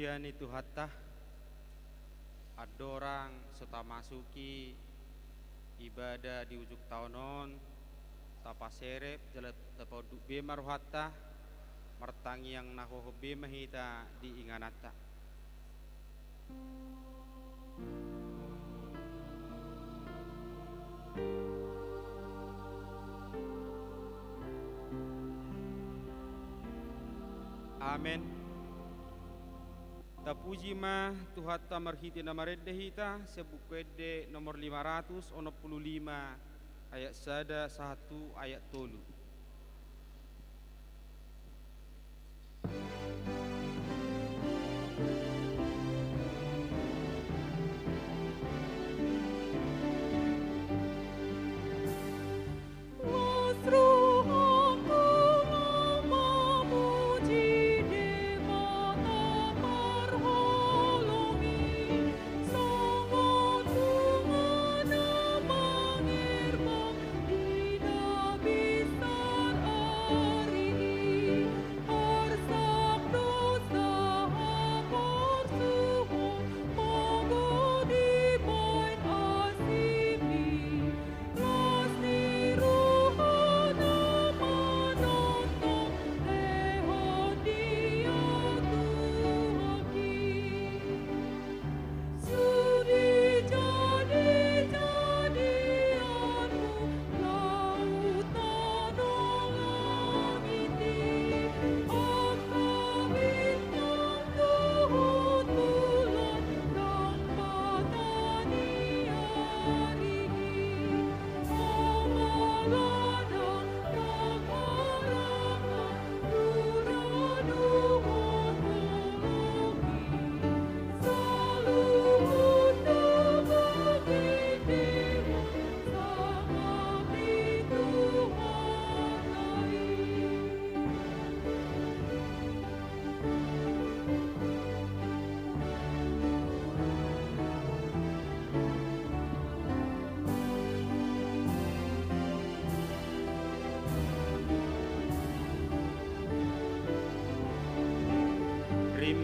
pujian itu hatta adorang serta masuki ibadah di ujuk tahunon tapa serep jalat tapa be maruhatta martangi yang naho be mahita di inganata. Amen. Tapuji mah Tuhan tamarhiti namarede hita sebukwede nomor 565 ayat 1 ayat 3.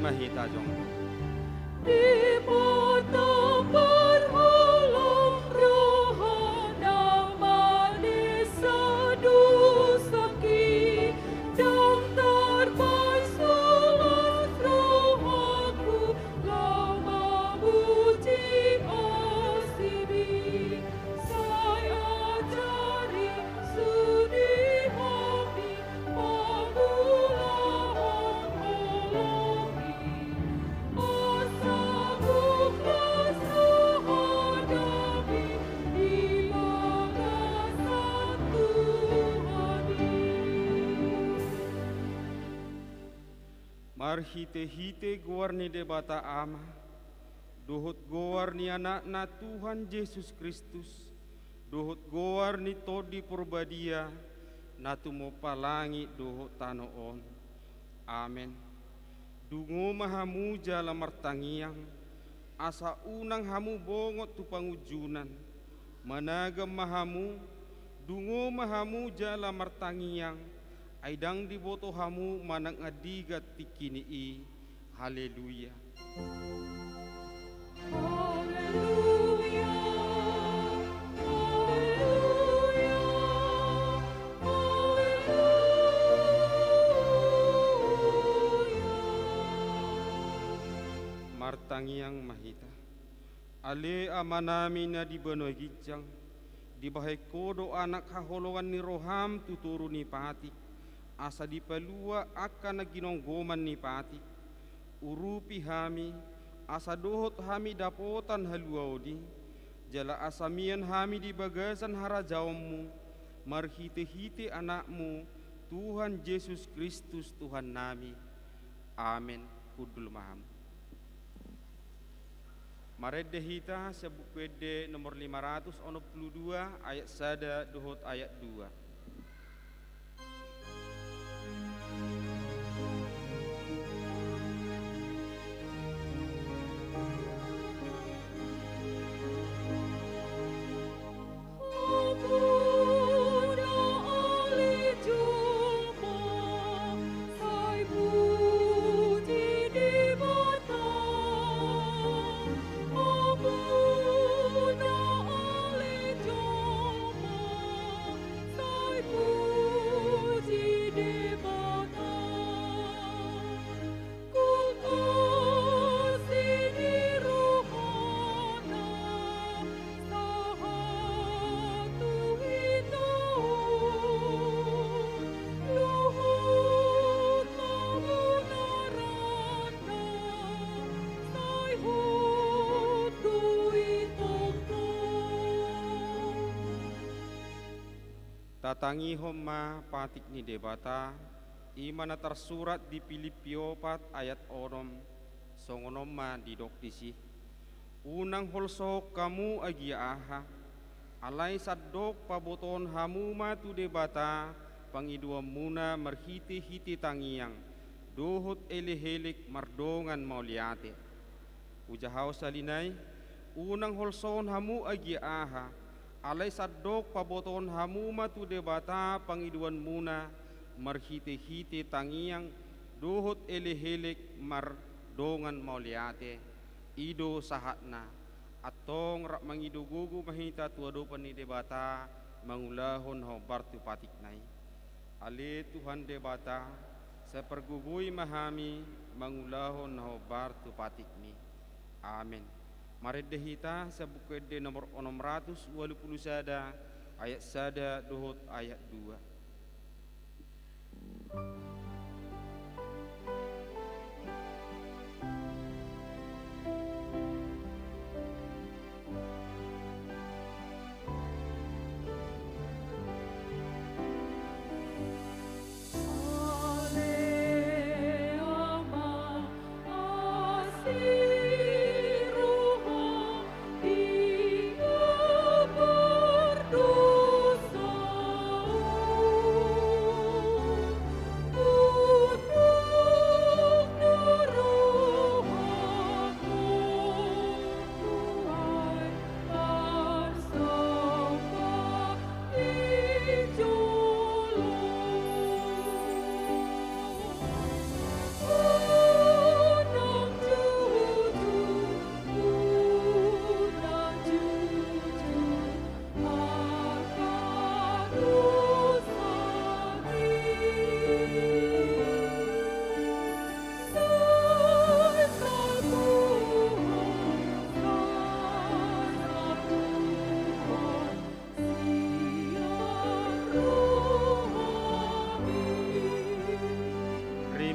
Mahita jong di bottom berholong rohana manis sadusaki dan terbaik solat rohaku lama puji asibi saya cari sudi hati marhite-hite goar ni debata ama dohot goar ni anak na Tuhan Yesus Kristus dohot goar ni todi purbadia na tumopalangi dohot tanoon. Amen. Dungo mahamu jala martangiang asa unang hamu bongot tu pangujunan managam mahamu dungo mahamu jala martangiang aidang diboto hamu manang adigat tikini. Haleluya. Haleluya. Haleluya. Martangiang mahita ale amanami na di banoy gijang di bahay kodo anak haholongan ni roham tuturu ni pati asa di palua akan naginonggoman ni pati urupi hami asa dohot hami dapotan haluaudi jala asamian hami di bagasan harajawmu marhite-hite anakmu Tuhan Yesus Kristus Tuhan nami. Amin. Kudul maham marede hita sebukwede nomor 562 ayat 1 dohot ayat 2. Sai puji di mata Tatangi homma patik ni debata imana tersurat di Filipi 4 ayat 6 songonomma di doktisi unang holso kamu agi aha alai sadok paboton hamuma tu debata pangidua muna merhiti-hiti tangiang dohut elehelik mardongan mauliate ujahau salinai unang holson hamu agi aha alai sadok paboton hamuma tu debata pangiduan muna marhite-hite tangiang dohut elehelik mardongan mauliate ido sahatna atong rak mangido gugu mahita tuado pani debata mangulahon hobar tu patik nai ale Tuhan debata sepergugui mahami mangulahon hobar tu patik ni amin. Mari dehita sebukede nomor 680 sada ayat sada dohot ayat 2.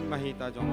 Mahita jong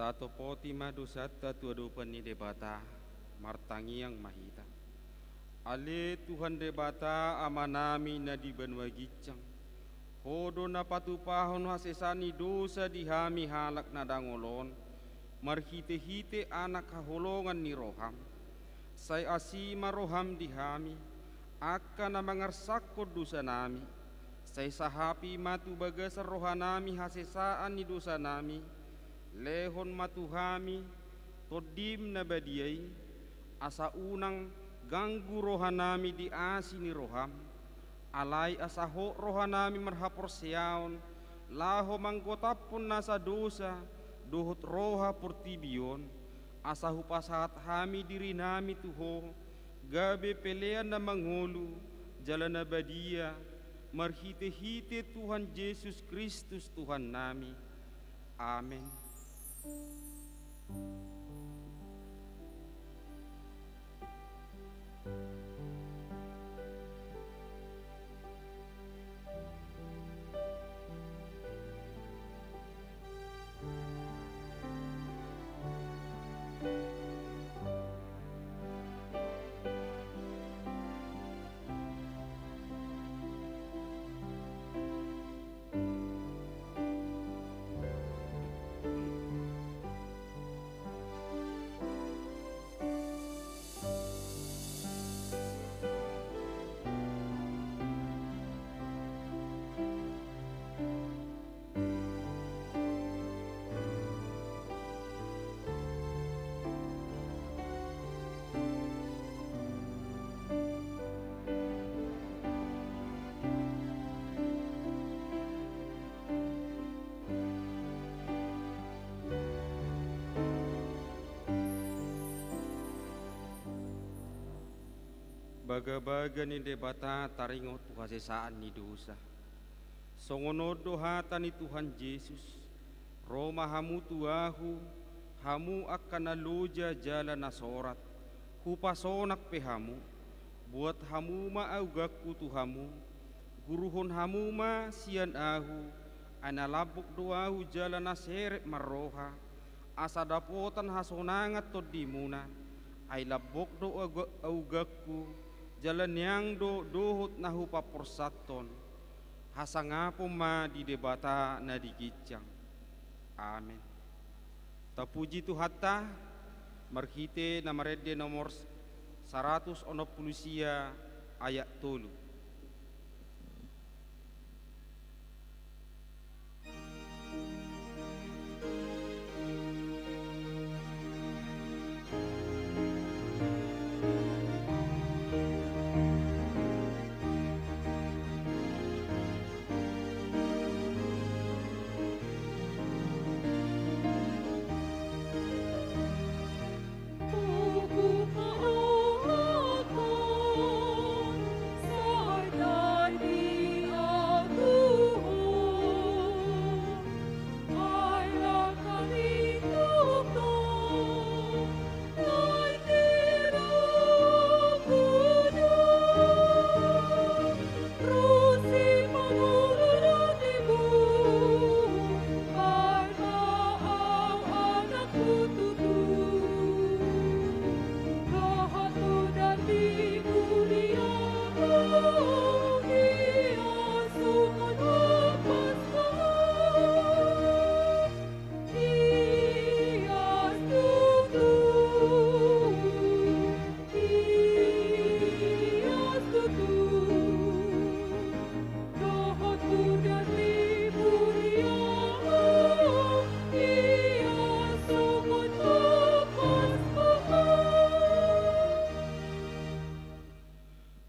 tato poti madusata tuadupan ni debata martangiang mahita ale Tuhan debata amanami na di banwagicang hodo na patupahon hasesani dosa dihami halak na dangolon marhite-hite anak kaholongan ni roham say asima roham dihami akan na mangarsakko dosa nami say sahapi matu bagasar rohanami hasesaan ni dosa nami lehon matuhami todim na badiay asa unang ganggu rohanami di asini roham alai asaho rohanami marhapor siaon laho manggotapun nasa dosa dohot roha portibion asahu pasahat hami diri nami tuho gabe pelean na manghulu jalan na badia marhite-hite Tuhan Yesus Kristus Tuhan nami amin. baga-baga ni debata taringot tuhasesaan ni dosa. Songono dohata ni Tuhan Yesus, Roma hamu tuahu, hamu akan naloja jalan nasorat, hupasonak pehamu, buat hamu ma augakku tuhamu, guruhon hamu ma sian ahu, analabuk doahu jalan naseret marroha, asa dapotan hasonangat todimuna, ay labok do augakku, jalan yang dohot nahu paporsaton, hasangapo ma di debata na digicang. Amen. Tapuji Tuhata, marhite na marede nomor 160 ayat 3.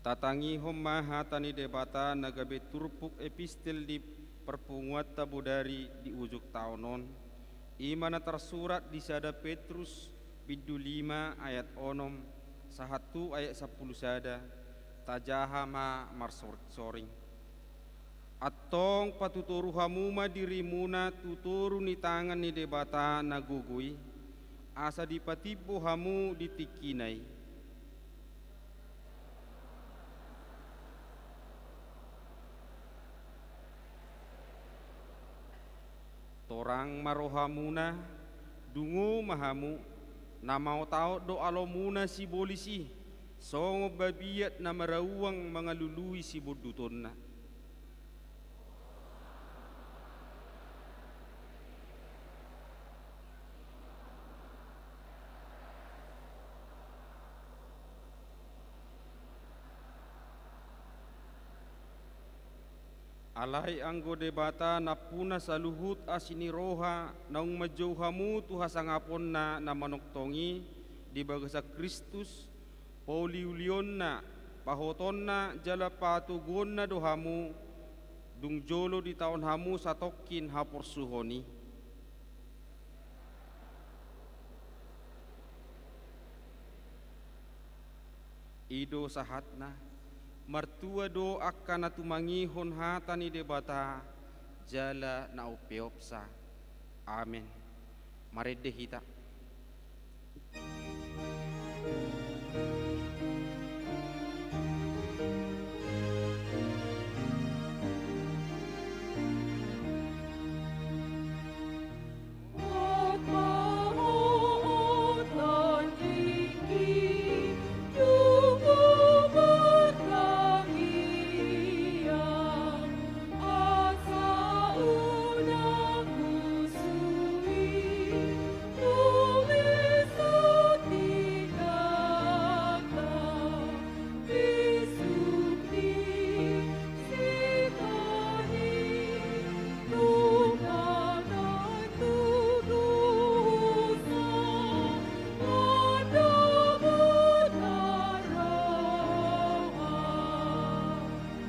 Tatangi homma hatani debata nagabe turpuk epistel di perpunguat tabudari di ujuk taonon. Imana tersurat di sada Petrus bidu 5 ayat 6 sahatu ayat 10 sada tajahama marsoring. Atong patuturu hamuma dirimuna tuturu ni tangan ni debata nagugui asa dipatipu hamu ditikinai. Torang marohamuna dungu mahamu namau tau do alomuna si bolisi songo babiat na marawang mangalului si bodutonna. Alai anggo debata napuna saluhut asini roha naung majauhamu tuhasangapon na manoktongi di bagasa Kristus pauliulionna pahotonna jala patugonna dohamu dung jolo di tahun hamu satokin haporsuhoni. Ido sahatna martua do akan natumangihon hatani debata jala na upeopsa. Amen. Marede hita.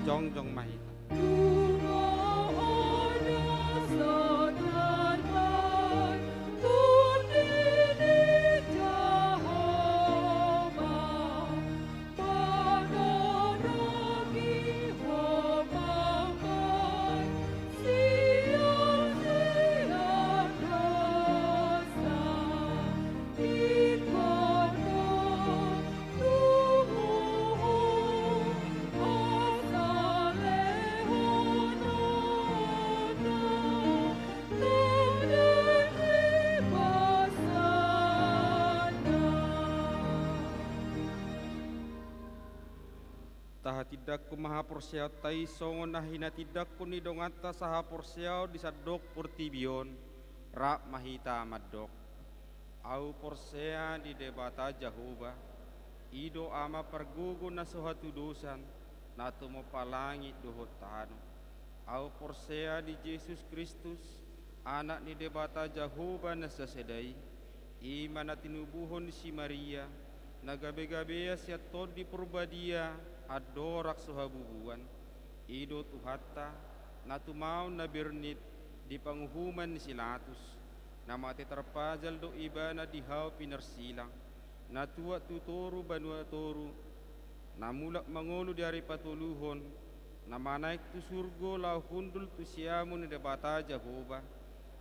Jongjong mahita. Pada tidak ku maha porsiao tai songon nahina tidak ku ni dongata saha porsiao disadok portibion rak mahita madok au porsea di debata Jahoba ido ama pergugu na suhatu dosan na tumo palangi dohot tano au porsea di Yesus Kristus anak ni debata Jahoba na sasedai ima na tinubuhon si Maria nagabe-gabe siya tod di purbadia adorak suhabubuan ido tuhatta na tumaw na birnit di panghuman ni silatus na mati terpajal do iba na dihaw pinarsilang na tuwa tuturu banua toru na mulak mangolo di hari patuluhon na manaik tu surgo lau hundul tu siamu ni debata Jahoba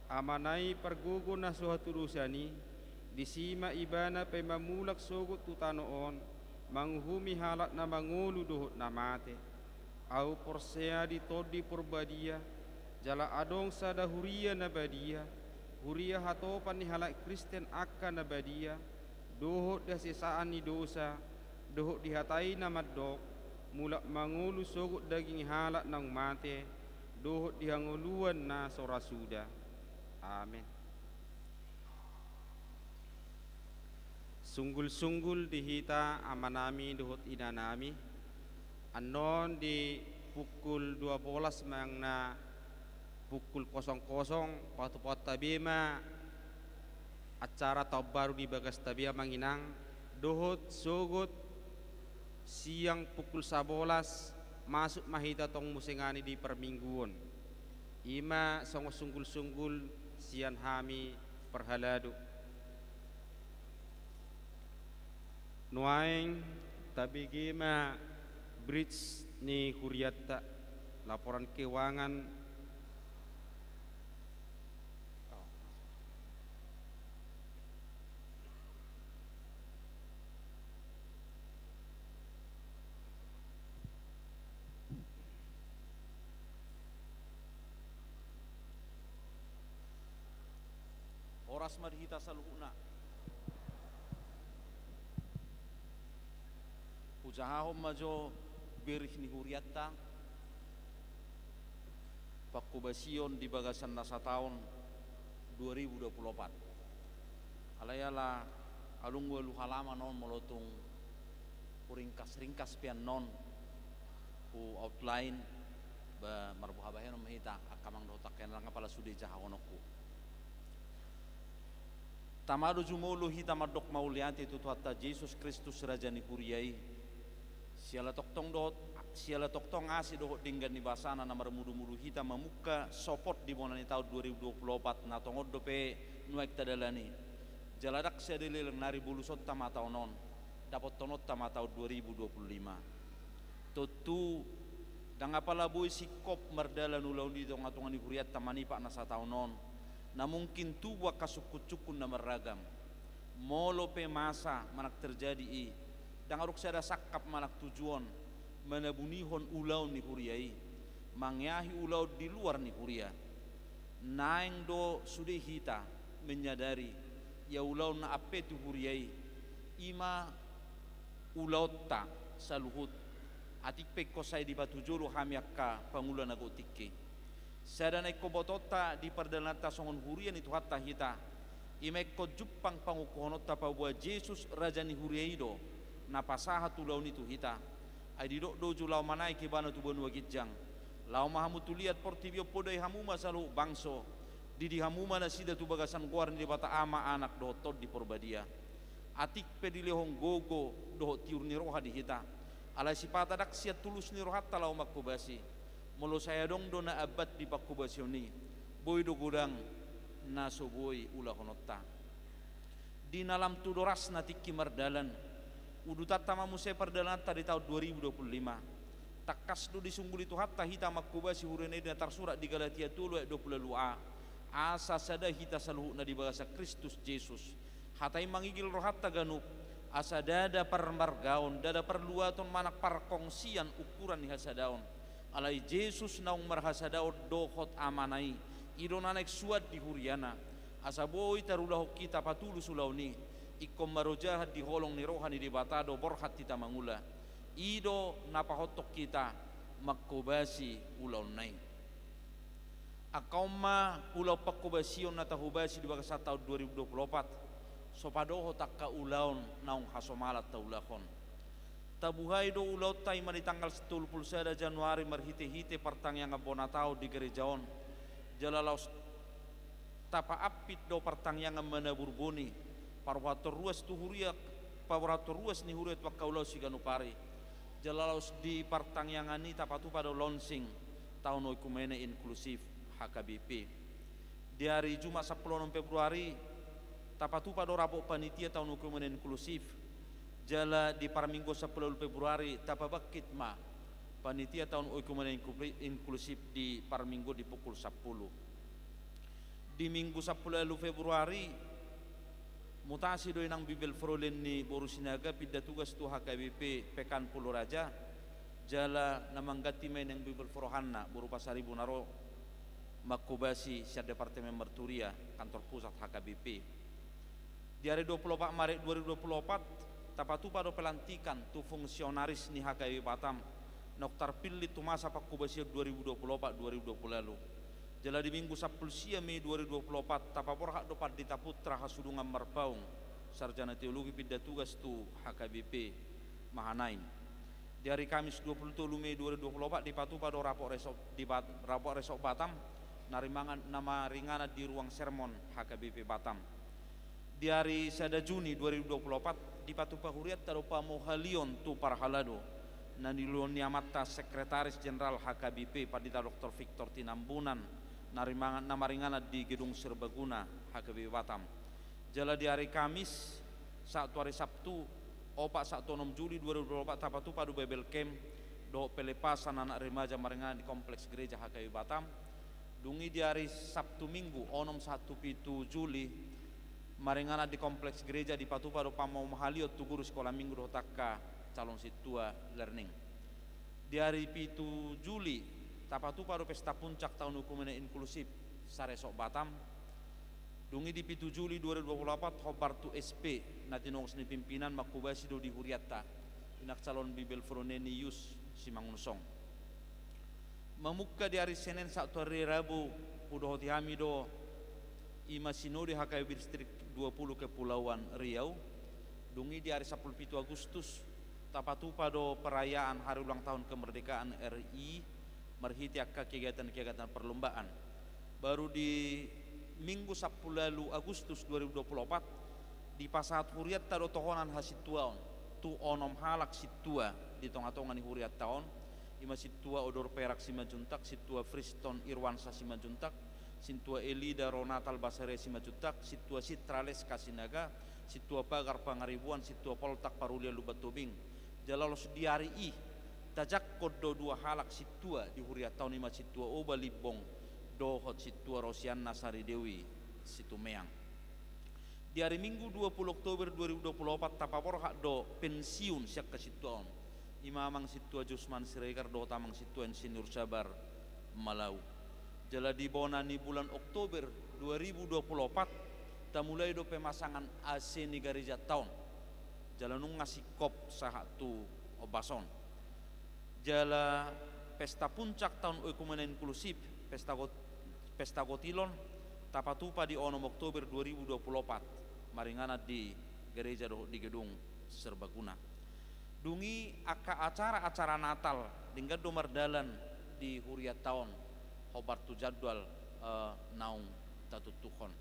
amanai pergugo na suhatu dosani disima ibana pe mamulak sogot tutanoon manghumi halak na mangulu dohot na mate au porsea di todi purbadia jala adong sada huria na badia huria hatopan ni halak Kristen akan na badia dohot da sesaan ni dosa dohot dihatai na madok mulak mangulu sogot daging halak nang mate dohot dihanguluan na sorasuda. Amin. Sunggul-sunggul dihita amanami dohot inanami anon di pukul 12 mangna pukul 00 patu-patu tabima acara tau baru di bagas tabia manginang dohot sogot siang pukul 11 masuk mahita tong musingani di permingguan ima songo sunggul-sunggul sian hami perhaladu nuaing tabigima bridge ni Huriatta laporan keuangan oras marhita saluhuna ujahahom majo birih ni Huriatta pakubasion di bagasan nasa tahun 2024 alayala alung walu halama non molotung ringkas pian non ku outline ba marbuhabahen mahita akamang dotaken lang pala sudi jahawonoku tamado jumulu hita madok mauliati tutuhatta Yesus Kristus raja ni Huriai siala toktong asi dohot dinggan ni basana na marmudu-mudu hita mamuka sopot di bonani tahun 2024 na tongod dope nuaik tadalani jaladak sia dililang nari bulusot tama tahun non dapat tonot tama tahun 2025 tutu dangapala boy sikop mardalan ulau di tong atungan ni Huriat tamani pak nasa tahun non na mungkin tuwa kasukut-cukun na meragam molo pe masa manak terjadi dangaruk sada sakap manak tujuan menabunihon ulau ni Huriai mangyahi ulau di luar ni Huria naeng do sudah hita menyadari ya ulau na ape tu Huriai ima ulau ta saluhut atik pe kosai di batu jolo hamiakka pangula nagotikke sadana ko botota di perdanata songon Hurian itu hatta hita imekko jupang pangukohonota pa buat Yesus raja ni Huriaido na pasaha tu laun itu hita ai didok doju lau manai ke bana tu benua gijang lau mahamu tu lihat portibio podai hamuma salu bangso didi hamuma na sida tu bagasan guar ni bata ama anak dotot di porbadia atik pedilehong gogo dohot tiur ni roha di hita ala sipata dak siat tulus ni rohat lau makubasi molo saya dong dona abad di pakubasioni boy do gudang na soboi ulah honotta di nalam tudoras na tikki mardalan udutat tamamu se perdalanta di tahun 2025 takas do disungguli tu hatta hita makubasi hurene dan tarsurat di Galatia 2:22a asa sada hita saluhu na di bahasa Kristus Yesus hatai mangigil rohatta ganup asa dada permargaon dada perluaton manak parkongsian ukuran ni hasadaon alai Yesus naung marhasadaon dohot amanai idona naik suat di Huriana asa boy tarulah kita patulus ulauni ikom marojahat di holong ni rohani di batado borhat kita mangula ido napahotok kita makubasi ulau nai. Akauma ulau pakubasion na tahubasi di bagasa tahun 2024 sopadoho takka ulaun naung hasomalat taulakon. Tabuhay do ulau tay mari tanggal 10 Januari marhite-hite pertangyang abonatao di gerejaon. Jalalaus tapa apit do pertangyangan menaburbuni parwator ruas tuhuriak parwator ruas ni huriat wakaulau siganupari jalalaus di pertangyangan ni tapatu pada launching tahun oikumene inklusif HKBP di hari Jumat 10 Februari tapatu pada rapok panitia tahun oikumene inklusif jala di parminggu 10 Februari tapabakit ma panitia tahun oikumene inklusif di parminggu di pukul 10 di minggu 10 Februari mutasi do inang Bibel Frolen ni Borusinaga pindah tugas tu HKBP Pekan Pulau Raja jala namanggati main yang Bibel Frohanna berupa 1000 naro makubasi sia Departemen Merturia kantor pusat HKBP di hari 24 Maret 2024 tapatu pada pelantikan tu fungsionaris ni HKBP Batam noktar pilih tu masa pakubasi 2024-2020 lalu jala di minggu 10 Mei 2024 tapapor hak dopat dita putra hasudungan marpaung sarjana teologi pindah tugas tu HKBP Mahanaim di hari Kamis 27 Mei 2024 dipatu pada rapor resok Batam narimangan nama ringana di ruang sermon HKBP Batam di hari 1 Juni 2024 dipatu pahuriat tarupa mohalion tu parhalado naniluon niamata sekretaris jenderal HKBP padita Dr. Victor Tinambunan narimangan nama ringana di gedung serbaguna HKBP Batam jala di hari Kamis saat hari Sabtu opak 16 Juli 2024 tapatu padu Bible Camp do pelepasan anak remaja maringana di kompleks gereja HKBP Batam dungi di hari Sabtu Minggu 1 Juli maringana di kompleks gereja di patu padu pamau mahaliot tu guru sekolah minggu do takka calon situa learning di hari 7 Juli tapatu paru pesta puncak tahun hukumnya inklusif saresok Batam dungi di 7 Juli 2024 hobar tu SP natinong seni pimpinan makubasi do di Huriata inak calon Bibel Froneni Yus Simangunsong memuka di hari Senin satu hari Rabu udah hotihami do ima sinodi HKBP distrik 20 Kepulauan Riau dungi di hari 17 Agustus tapatu pada perayaan hari ulang tahun kemerdekaan RI marhiti akka kegiatan-kegiatan perlombaan baru di minggu 10 Agustus 2024 di Pasat Huriat tado tohonan hasituaon tu onom halak situa di tonga-tonga ni Huriat taon ima situa odor perak simajuntak situa Friston Irwansa simajuntak situa Elida Ronatal Basare simajuntak situa Sitrales Kasinaga situa Pagar Pangaribuan situa Poltak Parulia Lubatobing jalalos di hari tajak kodo dua halak situa di Huriat tahun ima situa Oba Libong dohot situa Rosian Nasari Dewi situ Meang di hari Minggu 20 Oktober 2024 tapapor hak do pensiun siak ke situan imamang situa Jusman Siregar do tamang situa Insinyur Sabar Malau jala di bonani bulan Oktober 2024 tamulai do pemasangan AC ni gereja tahun jala nung ngasih kop sahatu obason jala pesta puncak tahun oikumene inklusif pesta gotilon tapatupa di 6 Oktober 2024 maringana di gereja di gedung serbaguna dungi acara Natal dingga do mardalan di Huriat tahun hobar tu jadwal naung tatutuhon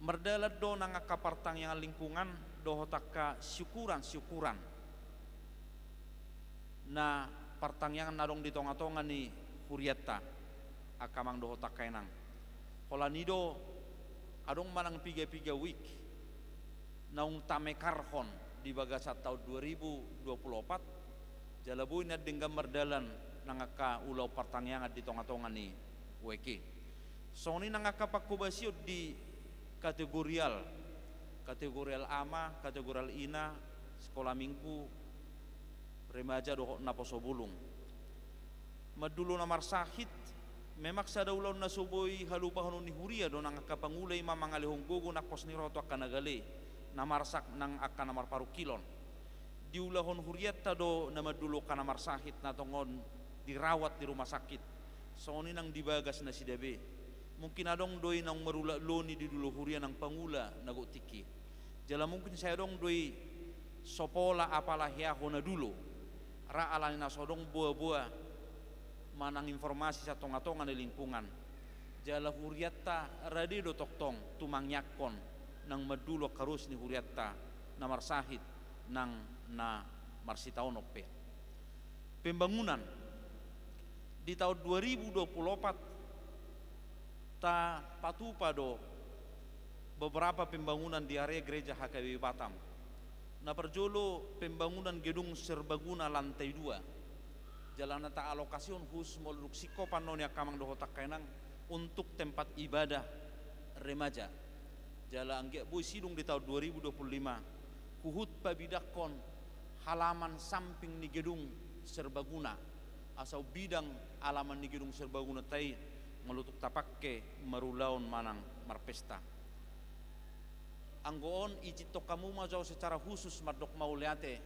mardalan do nangaka partang yang lingkungan do takka syukuran na partangyangan nadong di tonga-tonga ni Huriata akamang do takka enang holanido adong manang piga-piga week naung tamekarhon di bagasa tahun 2024 jalabuin na dengan mardalan nangaka ulau partangyangan di tonga-tonga ni weki soni nangaka pakubasyo di kategorial ama, kategorial ina, sekolah minggu, remaja doh naposo bulung. Madulu namar sahit, memak sada ulau nasuboi halupa hanu ni huria do nang kapangulay mamang alihong gogo nakpos ni roto akanagale. namarsak nang akka namar paru kilon diulahon huriatta do nama dulu kanamar sakit na tongon dirawat di rumah sakit soni nang dibagas na sidabe mungkin adong doi nang marula loni di dulu huria nang pangula nago tiki jala mungkin saya dong doi sopola apalah ya hona dulu ra alana sodong buah-buah manang informasi sa tonga-tonga di lingkungan jala huriatta radi do toktong tumang yakon nang madulo karus ni huriatta namar sahid nang na marsitaon ope pembangunan di tahun 2024 ta patupa do beberapa pembangunan di area gereja HKBP Batam na perjolo pembangunan gedung serbaguna lantai 2 jalan ta alokasiun khusus moluk siko panonia kamang doho takainang untuk tempat ibadah remaja jala angge boy sidung di tahun 2025 kuhut pabidakon halaman samping ni gedung serbaguna asau bidang halaman ni gedung serbaguna tai melutuk tapakke marulaun manang marpesta anggoon ijito kamu majau secara khusus mardok mauliate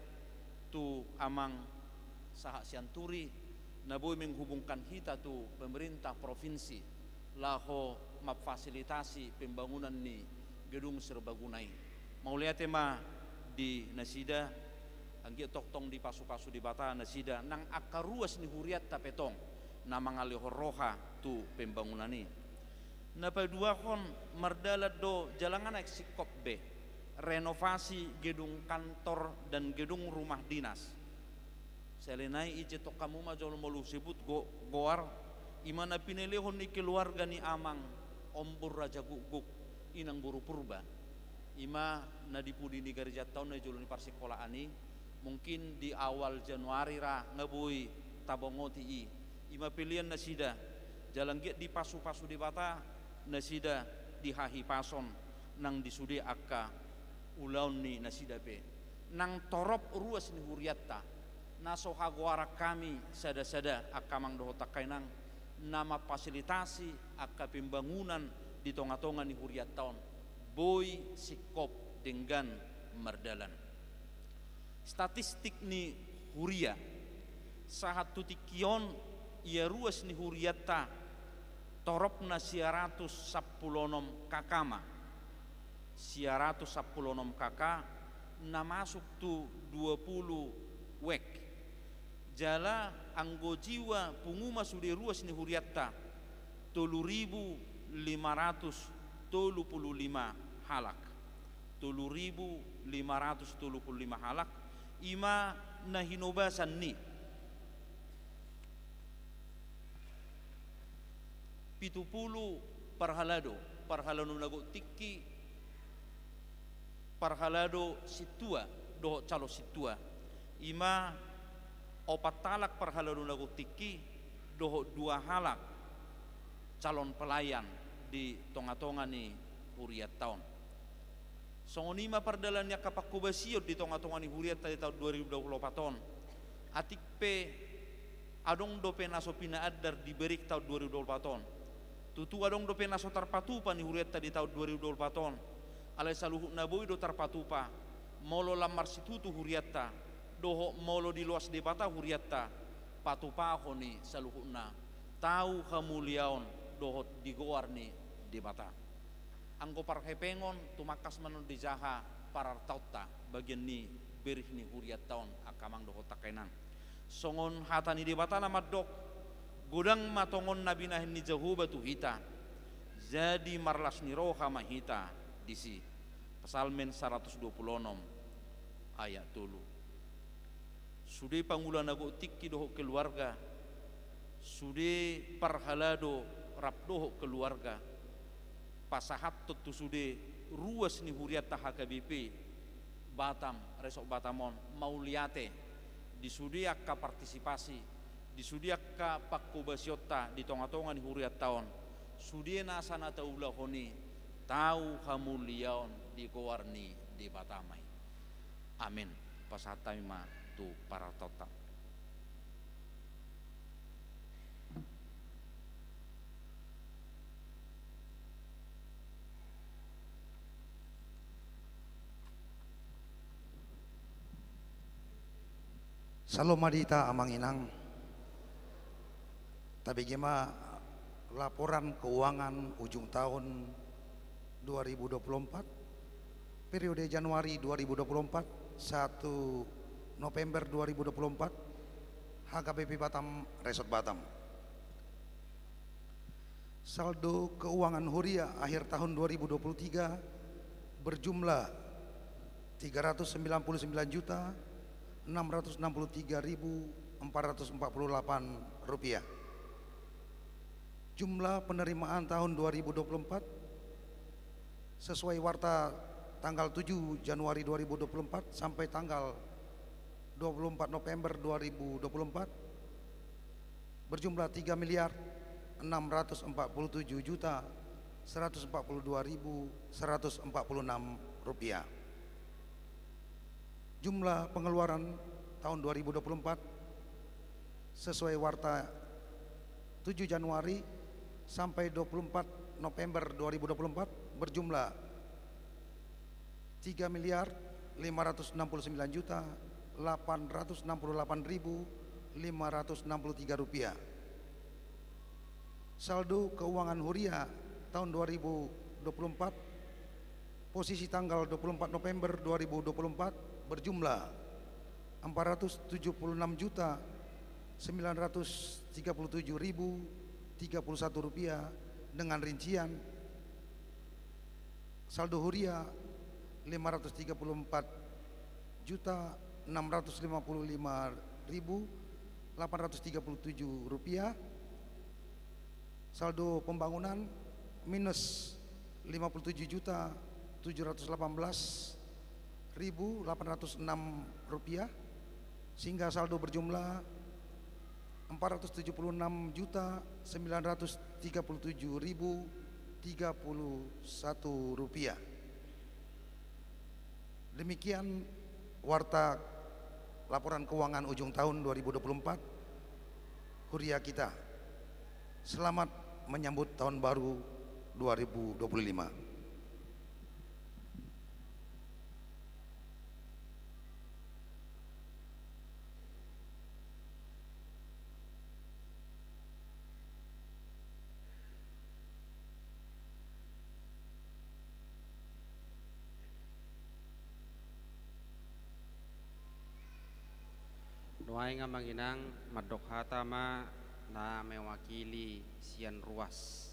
tu amang saha sianturi na boy menghubungkan kita tu pemerintah provinsi laho memfasilitasi pembangunan ni gedung serbagunai mauliate ma di nasida anggi toktong di pasu-pasu di bata nasida nang akaruas ni huriat tapetong na mangali horoha tu pembangunan ni na dua kon mardalat do jalangan eksikop B renovasi gedung kantor dan gedung rumah dinas selenai ije tok kamu majol molu sebut goar imana pinelehon ni keluarga ni amang ombur raja guguk inang buru purba ima nadipudi ni garja tahun na joloni parsekolah ani mungkin di awal Januari ra ngabui tabongoti i ima pilihan nasida jalan giat di pasu-pasu di bata nasida di hahi pason nang disudi akka ulaun ni nasida pe nang torop ruas ni huriatta naso haguara kami sada-sada akka mang doho takainang nama fasilitasi akka pembangunan di tonga-tonga ni huriat tahun boy sikop dengan merdalan statistik ni huria sahat tutikion ia ruas ni huriatta torop na siaratus sappulonom kakama siaratus sappulonom kaka na masuk tu 20 wek jala anggo jiwa punguma sudi ruas ni huriatta 3.535 halak 3.535 halak ima na hinobasan ni 70 parhalado nago tiki parhalado situa do calo situa ima opat talak parhalado nago tiki do 2 halak calon pelayan di tonga-tonga ni huriat tahun songonima pardalannya kapakubasiot di tonga-tonga ni huriat tadi tahun 2024 tahun atik pe adong dope naso pina adar diberik tahun 2024 tahun tutu adong dope naso tarpatupa ni huriat tadi tahun 2024 tahun alai saluhu naboi do tarpatupa molo lamar situtu huriatta doho molo di luas debata huriatta patupa ni saluhu na tahu kamuliaon doho digoar ni debata anggo parhepengon tumakas manon di jaha parar tauta bagian ni berih ni huriat tahun akamang doho takainan songon hatani debata nama dok gudang matongon nabinahin ni jahuba tu hita jadi marlas ni roha mahita disi Psalmen 126 ayat tulu sude pangulan nago tikki doho keluarga sude parhalado rap doho keluarga pasahat tu sude ruas ni huriat HKBP Batam resok Batamon mauliate di sude akka partisipasi di sudi akka pakkubasiota di tonga-tonga ni huriat tahun sudi nasana taula honi tahu hamuliaon di gowarni di Batamai amin pasatay ma tu para tota Salomadita Amanginang. Tapi gimana laporan keuangan ujung tahun 2024 periode Januari 2024 1 November 2024 HKBP Batam Resort Batam. Saldo keuangan Huria akhir tahun 2023 berjumlah 399.663.448 rupiah. Jumlah penerimaan tahun 2024 sesuai warta tanggal 7 Januari 2024 sampai tanggal 24 November 2024 berjumlah 3.647.142.146 rupiah. Jumlah pengeluaran tahun 2024 sesuai warta 7 Januari sampai 24 November 2024 berjumlah 3.569.868.563 rupiah. Saldo keuangan Huria tahun 2024 posisi tanggal 24 November 2024 berjumlah 476.937.031 rupiah dengan rincian saldo Huria 534.655.837 rupiah. Saldo pembangunan minus 57.718.806 rupiah sehingga saldo berjumlah 476.937.031 rupiah. Demikian warta laporan keuangan ujung tahun 2024 Huria kita. Selamat menyambut tahun baru 2025. Doai nga manginang madok hatama na mewakili sian ruas.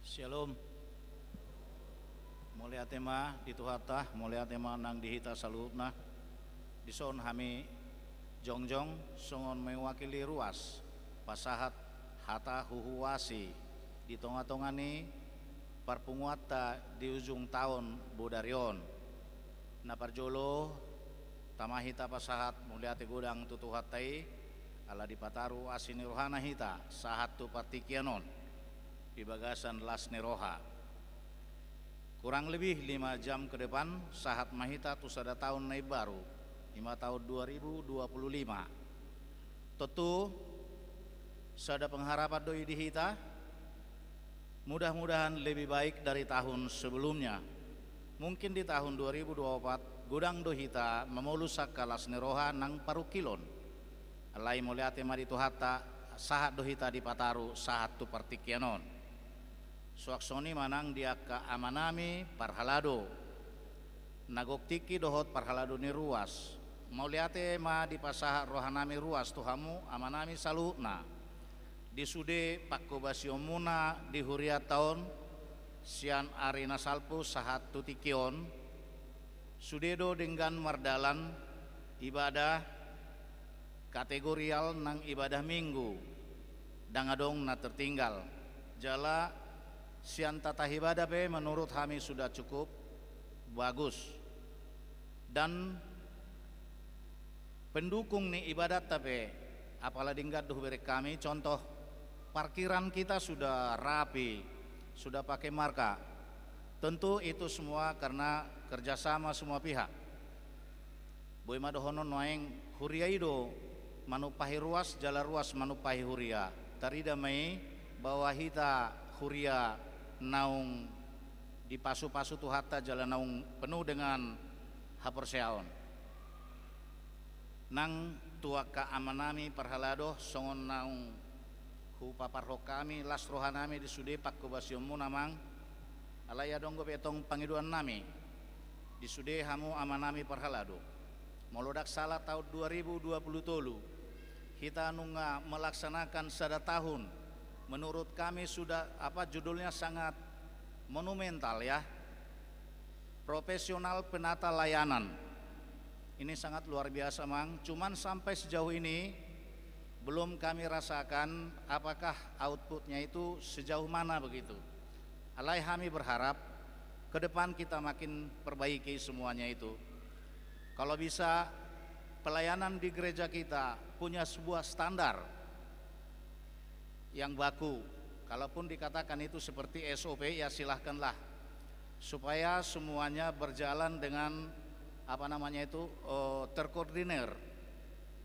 Shalom. Mulia tema di tuhata, mulia tema nang dihita salutna. Dison kami jongjong songon mewakili ruas pasahat hata huhuasi di tonga-tongani parpunguata di ujung tahun bodarion na parjolo tamahita pasahat muliate gudang tutuhatai ala di pataru asini rohana hita sahat tu partikianon di bagasan las neroha kurang lebih 5 jam ke depan sahat mahita tu sada tahun nai baru 5 tahun 2025 tentu sada pengharapan doi di hita mudah-mudahan lebih baik dari tahun sebelumnya. Mungkin di tahun 2024 gudang do hita memulusak kalas neroha nang parukilon alai muliate mari tuhata sahat do hita di pataru sahat tu partikianon suaksoni manang dia ka amanami parhalado nagoktiki dohot parhalado ni ruas muliate ma di pasahat rohanami ruas tuhamu amanami salutna di sude pakko basiomuna di huria tahun sian arena salpu sahat tutikion sudedo dengan mardalan ibadah kategorial nang ibadah minggu dangadong na tertinggal jala sian tata ibadah be menurut kami sudah cukup bagus dan pendukung nih ibadat tapi apalagi dinggat duh beri kami contoh parkiran kita sudah rapi, sudah pakai marka. Tentu itu semua karena kerjasama semua pihak. Boy madohonon noeng huriaido manupahi ruas jala ruas manupahi huria tarida mai bahwa hita huria naung di pasu-pasu tu hatta jala naung penuh dengan haperseaon nang tua ka amanami parhalado songon naung hu paparho kami las rohanami di sudepak kubasiumu namang alaya donggo petong pangiduan nami di sude hamu amanami parhalado molodak salah tahun 2020 tolu kita nunga melaksanakan sada tahun menurut kami sudah judulnya sangat monumental ya, profesional penata layanan. Ini sangat luar biasa mang, cuman sampai sejauh ini belum kami rasakan apakah outputnya itu sejauh mana begitu. Alai kami berharap ke depan kita makin perbaiki semuanya itu. Kalau bisa pelayanan di gereja kita punya sebuah standar yang baku. Kalaupun dikatakan itu seperti SOP ya silahkanlah, supaya semuanya berjalan dengan terkoordinir.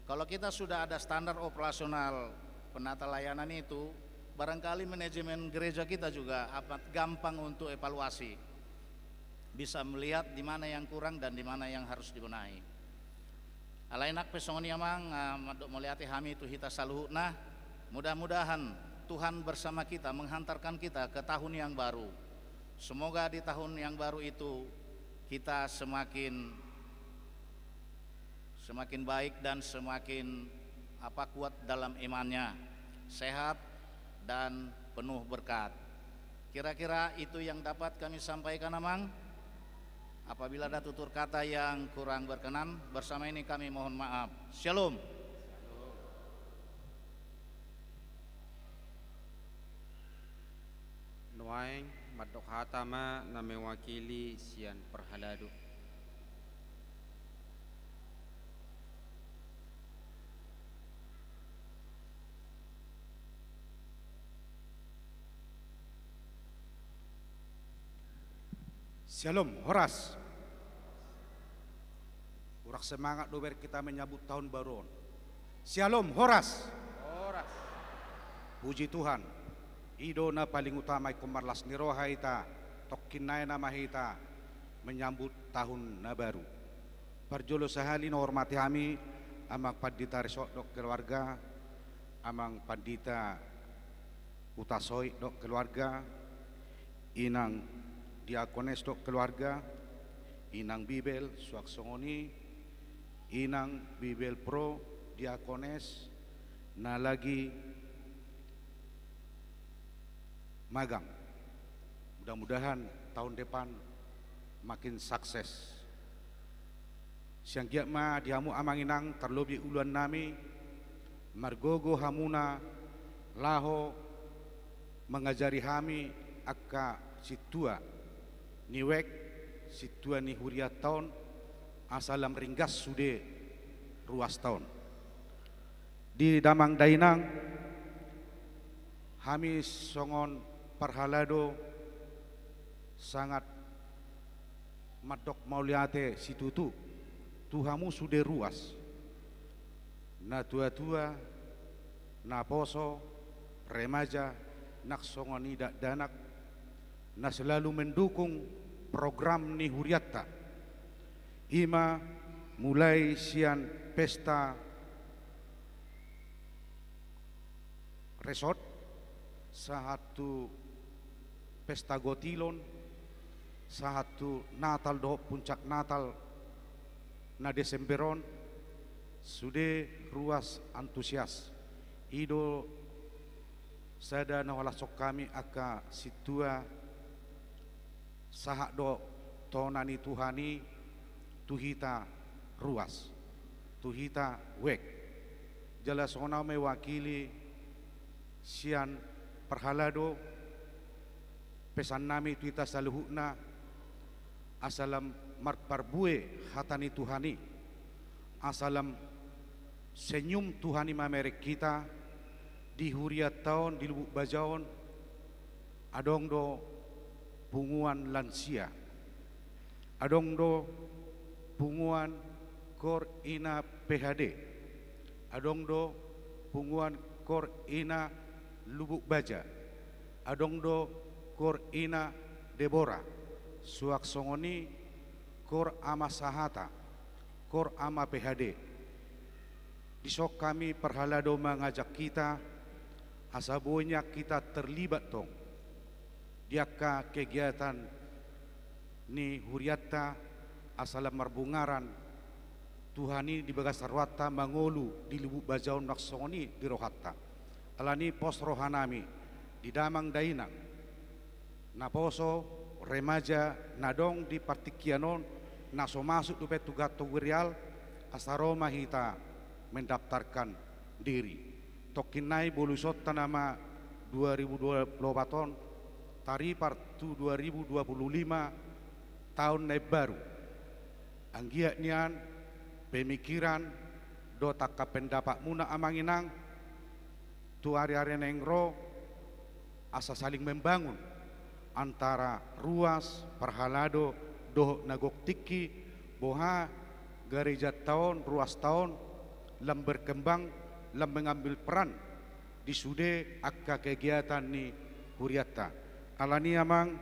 Kalau kita sudah ada standar operasional penata layanan itu, barangkali manajemen gereja kita juga gampang untuk evaluasi, bisa melihat di mana yang kurang dan di mana yang harus dibenahi. Alainak pesongoni amang madok melihat kami itu hita saluhna, mudah-mudahan Tuhan bersama kita menghantarkan kita ke tahun yang baru. Semoga di tahun yang baru itu kita semakin baik dan semakin kuat dalam imannya, sehat dan penuh berkat. Kira-kira itu yang dapat kami sampaikan amang. Apabila ada tutur kata yang kurang berkenan, bersama ini kami mohon maaf. Shalom. Nuaing madok hatama na mewakili sian perhalado. Shalom, Horas. Urak semangat dober kita menyambut tahun baru. Shalom, Horas. Horas. Puji Tuhan. Ido na paling utama kumarlas ni roha ita, tokkinay na mahita menyambut tahun na baru. Parjolo sahali na hormati kami amang pandita resort dok keluarga, amang pandita utasoy dok keluarga, inang diakones dok keluarga, inang bibel suaksongoni, inang bibel pro diakones na lagi magang. Mudah-mudahan tahun depan makin sukses. Siang giatma dihamu amanginang terlebih uluan nami margogo hamuna laho mengajari kami akka situa niwek situa ni huriat tahun asalam ringgas sude ruas tahun di damang dainang kami songon parhalado sangat madok mauliate situtu tuhamu sude ruas na tua-tua na poso remaja nak songon idak danak na selalu mendukung program ni huriatta ima mulai sian pesta resort satu pesta gotilon satu Natal do puncak Natal na Desemberon sude ruas antusias ido sada na wala sok kami aka situa sahak do tonani Tuhani tuhita ruas tuhita wek jelas ona mewakili sian perhalado pesan nami tuita saluhukna asalam marparbue hatani Tuhani asalam senyum Tuhani mamerek kita di huriat tahun di Lubuk Bajaon adong do punguan lansia adong do punguan kor ina PHD adongdo punguan kor ina Lubuk Baja, adongdo kor ina Debora, suak songoni kor ama sahata, kor ama PHD. Disok kami perhalado mengajak kita, asabonya kita terlibat tong. Diaka kegiatan ni huriatta asala marbungaran Tuhani di bagas sarwata mangolu di Lubuk Bajaon naksoni di rohatta. Alani pos rohanami di damang dainang. Naposo remaja nadong di partikianon naso masuk dupet tugato wirial asaroma hita mendaftarkan diri. Tokinai bolusot tanama 2024 taripar tu 2025 tahun naik baru. Anggiak nian pemikiran dota kapendapat muna amanginang tu hari-hari nengro asa saling membangun antara ruas perhalado doh nagok tiki boha gereja tahun ruas tahun lam berkembang lam mengambil peran di sude akka kegiatan ni huriatta alani amang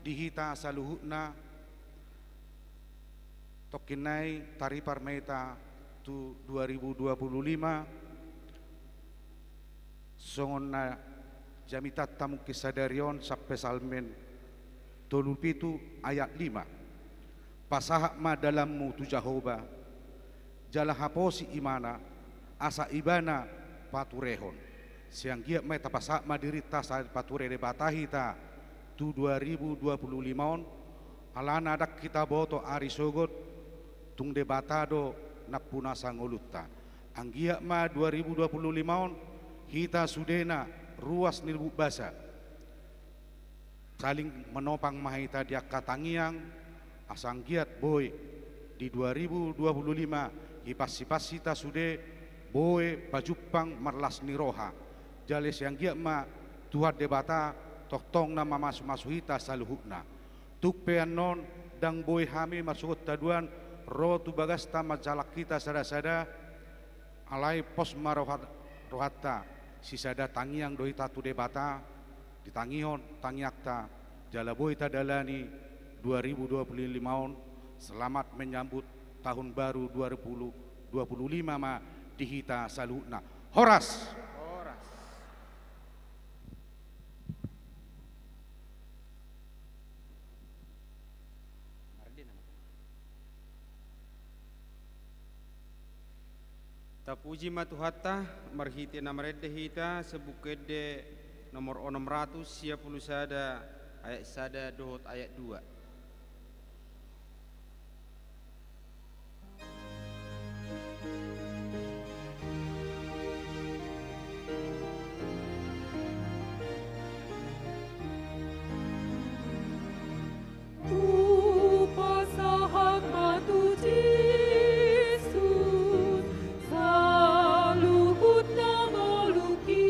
dihita saluhutna tokinai taripar meta tu 2025 songonna jamitat tamu kisadarion sampai salmen tolupitu ayat 5 pasahak ma dalammu tu Jahoba jala haposi imana asa ibana paturehon siang giat mai tapasak ma dirita saat pature de batahita tu 2025 on alana dak kita boto ari sogot tung de batado napuna sangolutta anggiak ma 2025 on hita sudena ruas ni Lubuk Basa saling menopang mahita dia katangiang asanggiat boy di 2025 hipas-hipas hita sude boy pajupang marlas niroha jales yang giat ma tuhat debata toktong nama masu hita saluhukna tukpean non dang boy hami masuk taduan ro tu bagasta majalak kita sada-sada alai pos marohata sisada tangiang doi tatu debata ditangihon tangiakta jala boy tadalani 2025 on selamat menyambut tahun baru 2025 ma dihita salutna horas Tapuji matuhatta marhiti namredde hita sebukede nomor 600 siapulu sada ayat sada dohot ayat 2. Pasahak matu Yesus saluhut namoluki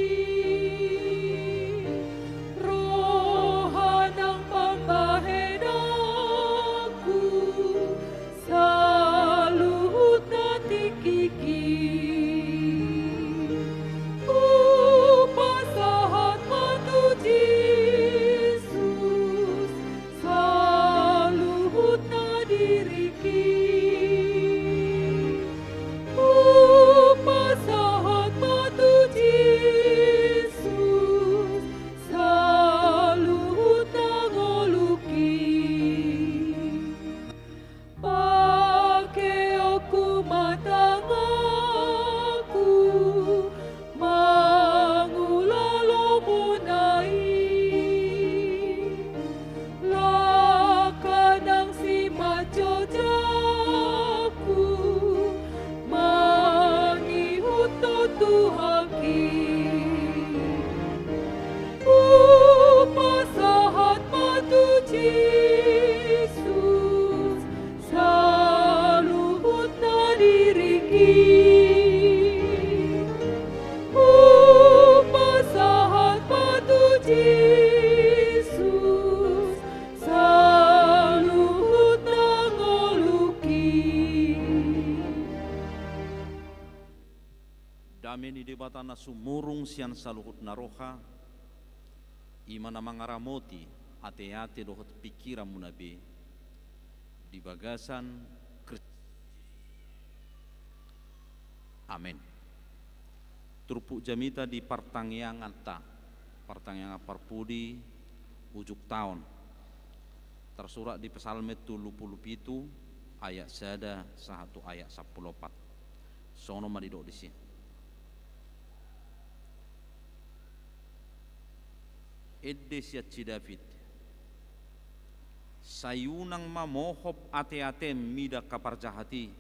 rohanang pambaheda tana sumurung sian saluhut naroha imana mangaramoti ate-ate dohot pikiran munabe di bagasan amin. Turpu jamita di partangyangan ta partangyangan parpudi ujuk tahun tersurat di Psalm 77 ayat sada 1 ayat 14 sono madidok di sini. Edde siat David sayunang mamohop ate-ate mida kaparjahati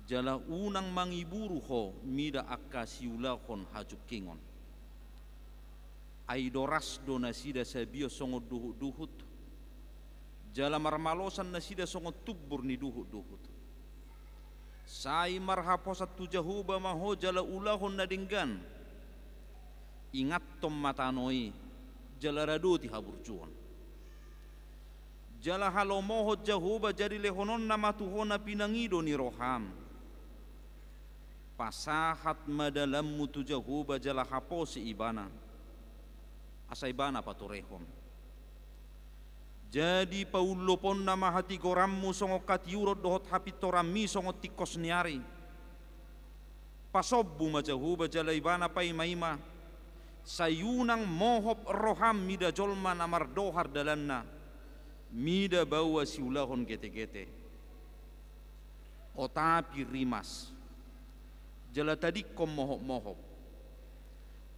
jala unang mangiburu ho mida akka siulahon hajuk kingon aidoras do nasida sabio songo duhut jala marmalosan nasida songo tubur ni duhut sai marhaposat tujahuba maho jala ulahon nadinggan ingat tom matanoi jala raduti haburjuan jala halomoho jahuba jadi lehonon nama tuhona pinangido ni roham pasahat madalam mutu jahuba jala haposi ibana asa ibana paturehom jadi paulopon nama hati gorammu songo katiurot dohot hapitorami songo tikos niari pasobbu majahuba jala ibana pai maima sayunang mohop roham mida jolma namar dohar dalanna mida bawa siulahon gete-gete otapi rimas jala tadi kom mohop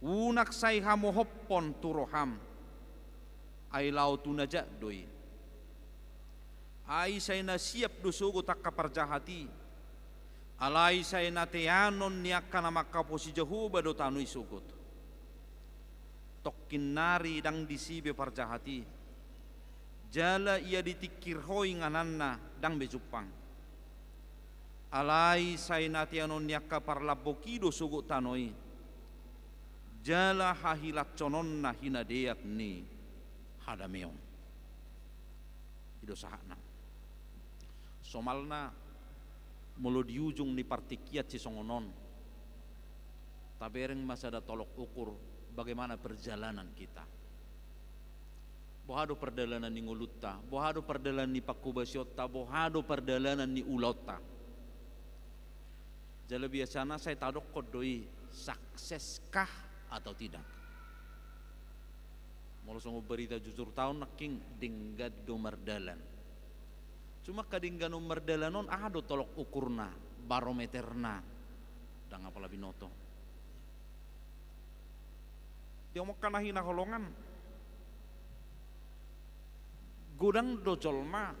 unak say hamohop pon turoham ay lau tunajak doi ay say na siap dosugo tak kaparjahati alay say na teanon niaka na makaposi jahuba do tanui sugot tokin nari dang disibe parjahati jala ia ditikir hoi ngananna dang bejupang alai say natianon niaka parlabokido sugo tanoi jala hahilat conon na hinadeak ni hadameon ido sahana somalna mulu di ujung ni partikiat si songonon tabereng masa ada tolok ukur bagaimana perjalanan kita. Bohado perjalanan ni ngulutta, bohado perjalanan ni pakubasiota, bohado perjalanan ni ulota. Jadi biasanya saya tadok kodoi sukseskah atau tidak. Mau langsung berita jujur tahun naking dinggad domardalan. Cuma kadinggan umardalanon ado tolok ukurna, barometerna, dan apalah binoto. Dia mau kanahi na holongan gudang dojolma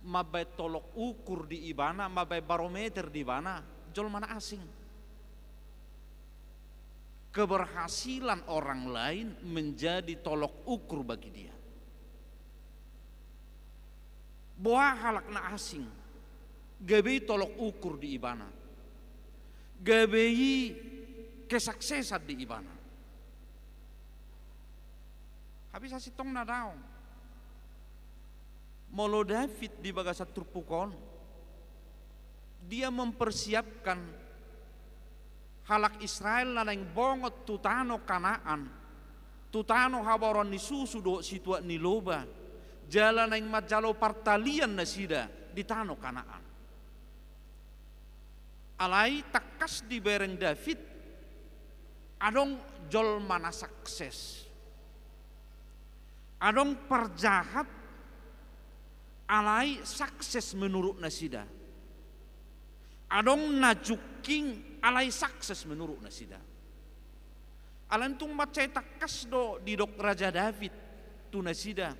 mabai tolok ukur di ibana mabai barometer di ibana jolmana asing keberhasilan orang lain menjadi tolok ukur bagi dia boa halakna asing gabai tolok ukur di ibana gabai kesuksesan di ibana. Habis asitong na daw. Molo David di bagasat turpukon. Dia mempersiapkan halak Israel na nang bongot tutano Kanaan. Tutano habaron ni susu do situat ni loba. Jalan nang majalo partalian na sida di tano Kanaan. Alai takas di bereng David adong jol mana sukses. Adong perjahat alai sukses menurut nasida. Adong najuking alai sukses menurut nasida. Alantung macai takas do di dok Raja David tu nasida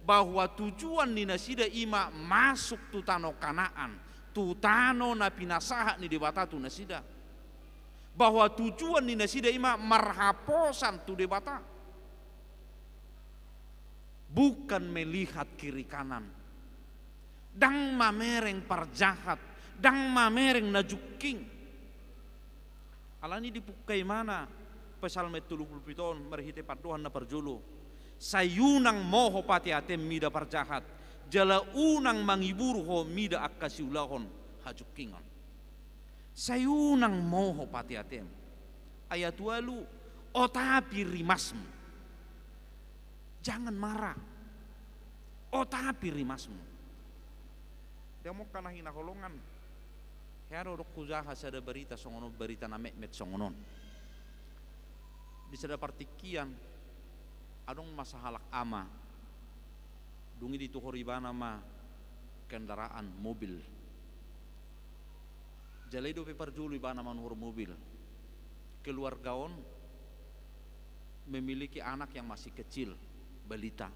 bahwa tujuan ni nasida ima masuk tutano Kanaan, tutano na pinasaha ni debata tu nasida. Bahwa tujuan ni nasida ima marhaposan tu debata. Bukan melihat kiri kanan dang mamereng parjahat dang mamereng najuking alani dipukai mana Psalm 77 merhite paduhan na parjulu sayunang moho pati atem mida parjahat jala unang mangiburu ho mida akkasiulahon hajukingan sayunang moho pati atem. Ayat walu, o tapi rimasmu. Jangan marah. O tapi rimasmu. Dia mau kana hina holongan. Hero rok kujaha sada berita songonon berita na met songonon. Di sada partikian adong masahalak ama. Dungi di tuhoribana ma kendaraan mobil. Jalai do peparjulu ibana manur mobil. Keluargaon memiliki anak yang masih kecil, balita.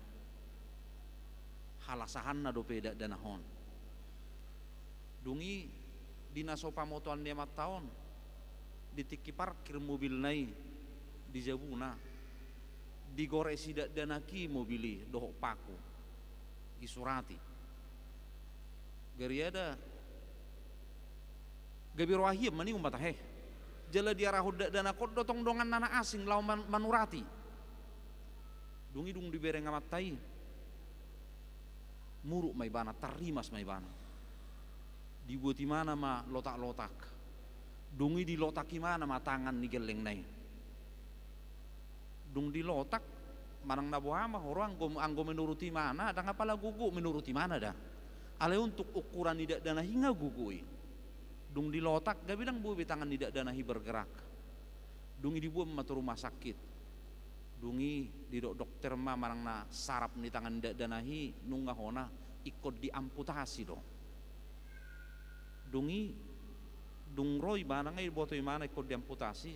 Halasahan na do peda danahon. Dungi dinaso pamotoan dia tahun ditiki parkir mobil nai di Jabuna digore sidak danaki mobili dohok paku isurati gari ada gabi rohiem mani umbatahe jala dia rahud dana kod dotong dongan nana asing lau manurati dungi dung dibereng amat tai muruk mai bana tarimas mai bana dibuat mana ma lotak-lotak dungi di lotak mana ma tangan ni geleng nai dung di lotak manang nabuhama orang anggo menuruti mana dan apalah gugu menuruti mana dah ale untuk ukuran tidak dana hingga gugui dung di lotak gak bilang buat tangan tidak danahi bergerak dungi dibuat matu rumah sakit dungi di dokter ma manang na sarap ni tangan tidak danahi nunggah hona ikut diamputasi dong dungi dung roy bana ngai boto mana ikut diamputasi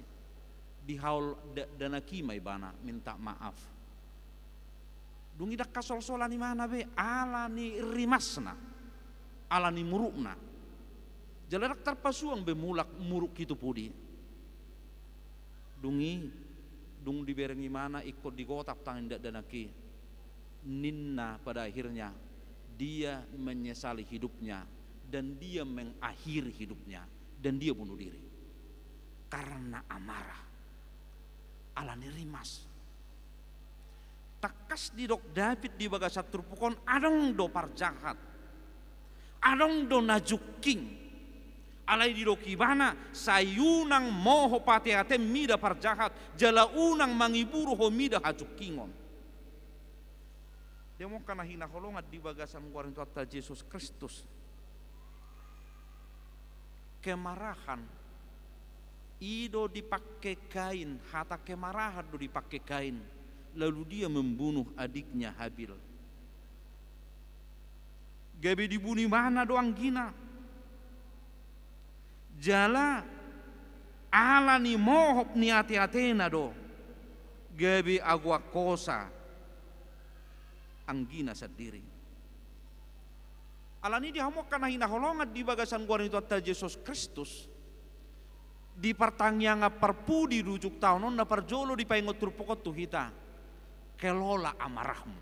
dihaul danaki mai bana minta maaf dungi dak kasol-solan ni mana be ala ni rimasna ala ni murukna jaladak terpasuang be mulak muruk kitu pudi dungi dung diberengi mana ikut digotap tangan dak danaki ninna pada akhirnya dia menyesali hidupnya dan dia mengakhiri hidupnya dan dia bunuh diri karena amarah ala nirimas takas di dok David di bagasat turpukon adong do parjahat adong do najuking alai di doki bana sayunang moho patiate mida parjahat jala unang mangiburu ho mida hajukingon dia mau kana hina holongat di bagasan guarin tuata Yesus Kristus kemarahan ido dipakai kain hata kemarahan do dipakai kain lalu dia membunuh adiknya Habil gabe dibunuh mana doang gina jala ala ni mohop ni ati-atena do gabe agwa kosa anggina sendiri alani dihamok kana hina holongat di bagasan guarin itu atta Yesus Kristus di pertanyaan perpu di rujuk tahun na perjolo di paingot turpokot tuhita kelola amarahmu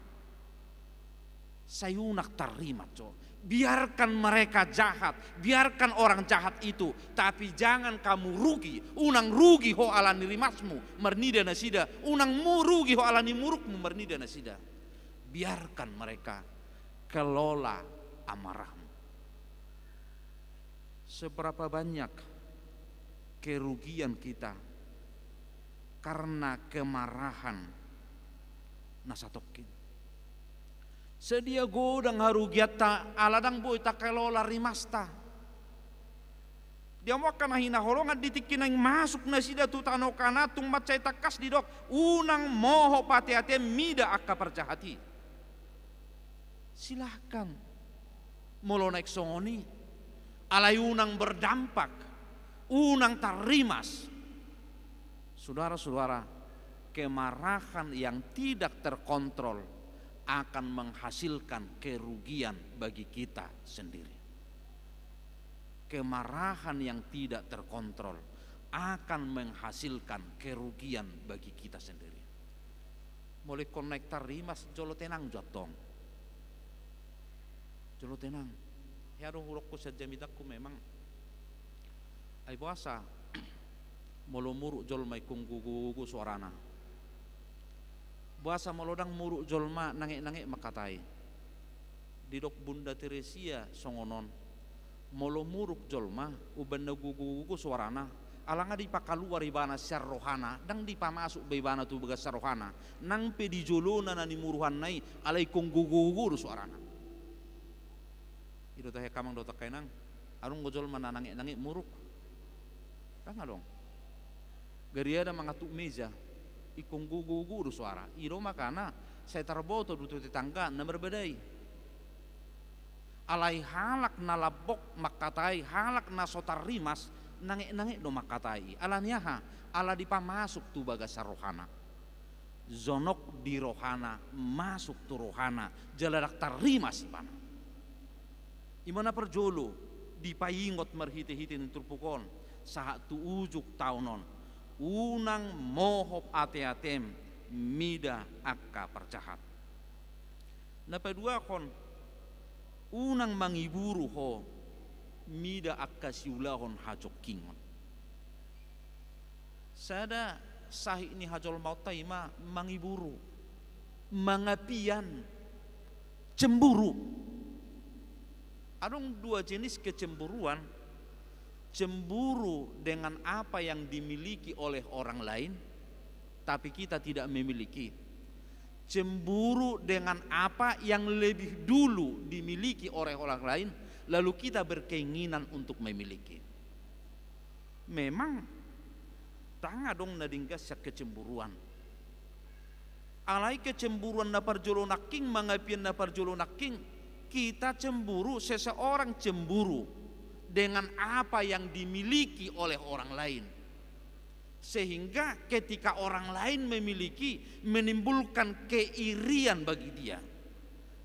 sayunak terima co biarkan mereka jahat biarkan orang jahat itu tapi jangan kamu rugi unang rugi ho alani rimasmu mernida nasida unang mu rugi ho alani murukmu mernida nasida biarkan mereka kelola amarahmu. Seberapa banyak kerugian kita karena kemarahan nasatokin. Sedia godang harugiata aladang boy tak kelola rimasta. Dia mau kana hina holongan ditikin yang masuk nasida tutano kanatung macai takas di dok unang moho patiate mida akka perjahati. Silahkan molo naik songoni alai unang berdampak unang tarimas saudara-saudara kemarahan yang tidak terkontrol akan menghasilkan kerugian bagi kita sendiri kemarahan yang tidak terkontrol akan menghasilkan kerugian bagi kita sendiri mulai konektar rimas jolo tenang jatong jolo tenang ya dong hurokku saja mitakku memang ay puasa molo muruk jol mai kunggugu suarana puasa molodang muruk jol ma nangek-nangek makatai didok Bunda Teresia songonon molo muruk jolma uban na gugu suarana alanga di pakaluar ibana syar rohana dang di pamasuk ibana tu bagas syar rohana nang pe di jolona na ni muruhan nai alai kong gugu suarana itu teh kamang dotak kainang arung gojol mananangi nangi muruk tanga dong garia ada mangatuk meja ikong gugu suara iro makana saya terboto dutu tetangga na berbedai alai halak na labok makatai halak na sotar rimas nange do makatai alaniaha ala dipamasuk tu bagas rohana zonok di rohana masuk tu rohana jaladak tarimas ipana imana perjolo dipayingot marhite-hite turpukon saat tu ujuk taunon unang mohop ate-atem mida akka percahat napadua kon unang mangiburu ho mida akka siulahon hajok kingon sada sahi ini hajol maut taima mangiburu mangapian cemburu adong dua jenis kecemburuan cemburu dengan apa yang dimiliki oleh orang lain tapi kita tidak memiliki cemburu dengan apa yang lebih dulu dimiliki oleh orang lain lalu kita berkeinginan untuk memiliki memang tanga dong nadinggas sak kecemburuan alai kecemburuan na parjolo naking mangapian na parjolo naking kita cemburu seseorang cemburu dengan apa yang dimiliki oleh orang lain sehingga ketika orang lain memiliki menimbulkan keirian bagi dia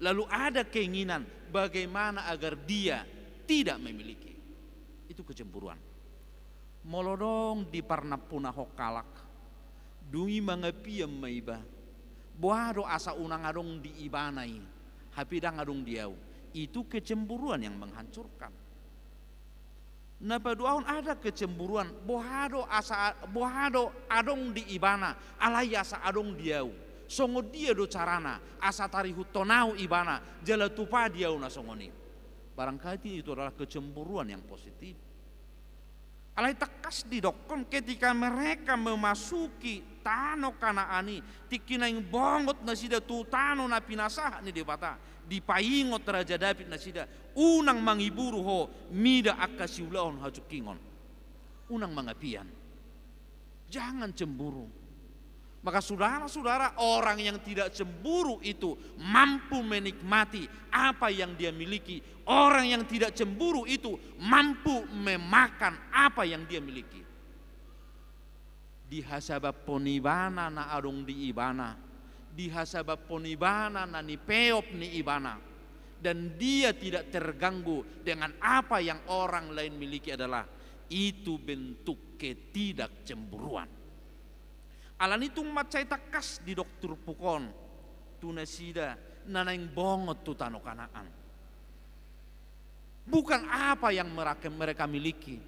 lalu ada keinginan bagaimana agar dia tidak memiliki itu kecemburuan molodong di parnapuna hokalak dungi mangapiem maiba boado asa unang adong di ibanai hapidang adong diau itu kecemburuan yang menghancurkan napaduaon ada kecemburuan bohado adong di ibana alai asa adong diau songo dia do carana asa tarihu tonau ibana jala tupa diau na songoni barangkali itu adalah kecemburuan yang positif alai tekas didokon ketika mereka memasuki tano Kanaani tikinaing bongot na sida tu tano na pinasah ni debata dipayingot Raja David na sida unang mangiburu ho mida akka siulahon hajukingon unang mangapian jangan cemburu maka saudara-saudara orang yang tidak cemburu itu mampu menikmati apa yang dia miliki orang yang tidak cemburu itu mampu memakan apa yang dia miliki dihasabab ponibana na adong di ibana dihasabab ponibana na ni peop ni ibana dan dia tidak terganggu dengan apa yang orang lain miliki adalah itu bentuk ketidakcemburuan alan itu macai takas di dokter pukon tunasida nanaing bongot tu tano Kanaan bukan apa yang mereka miliki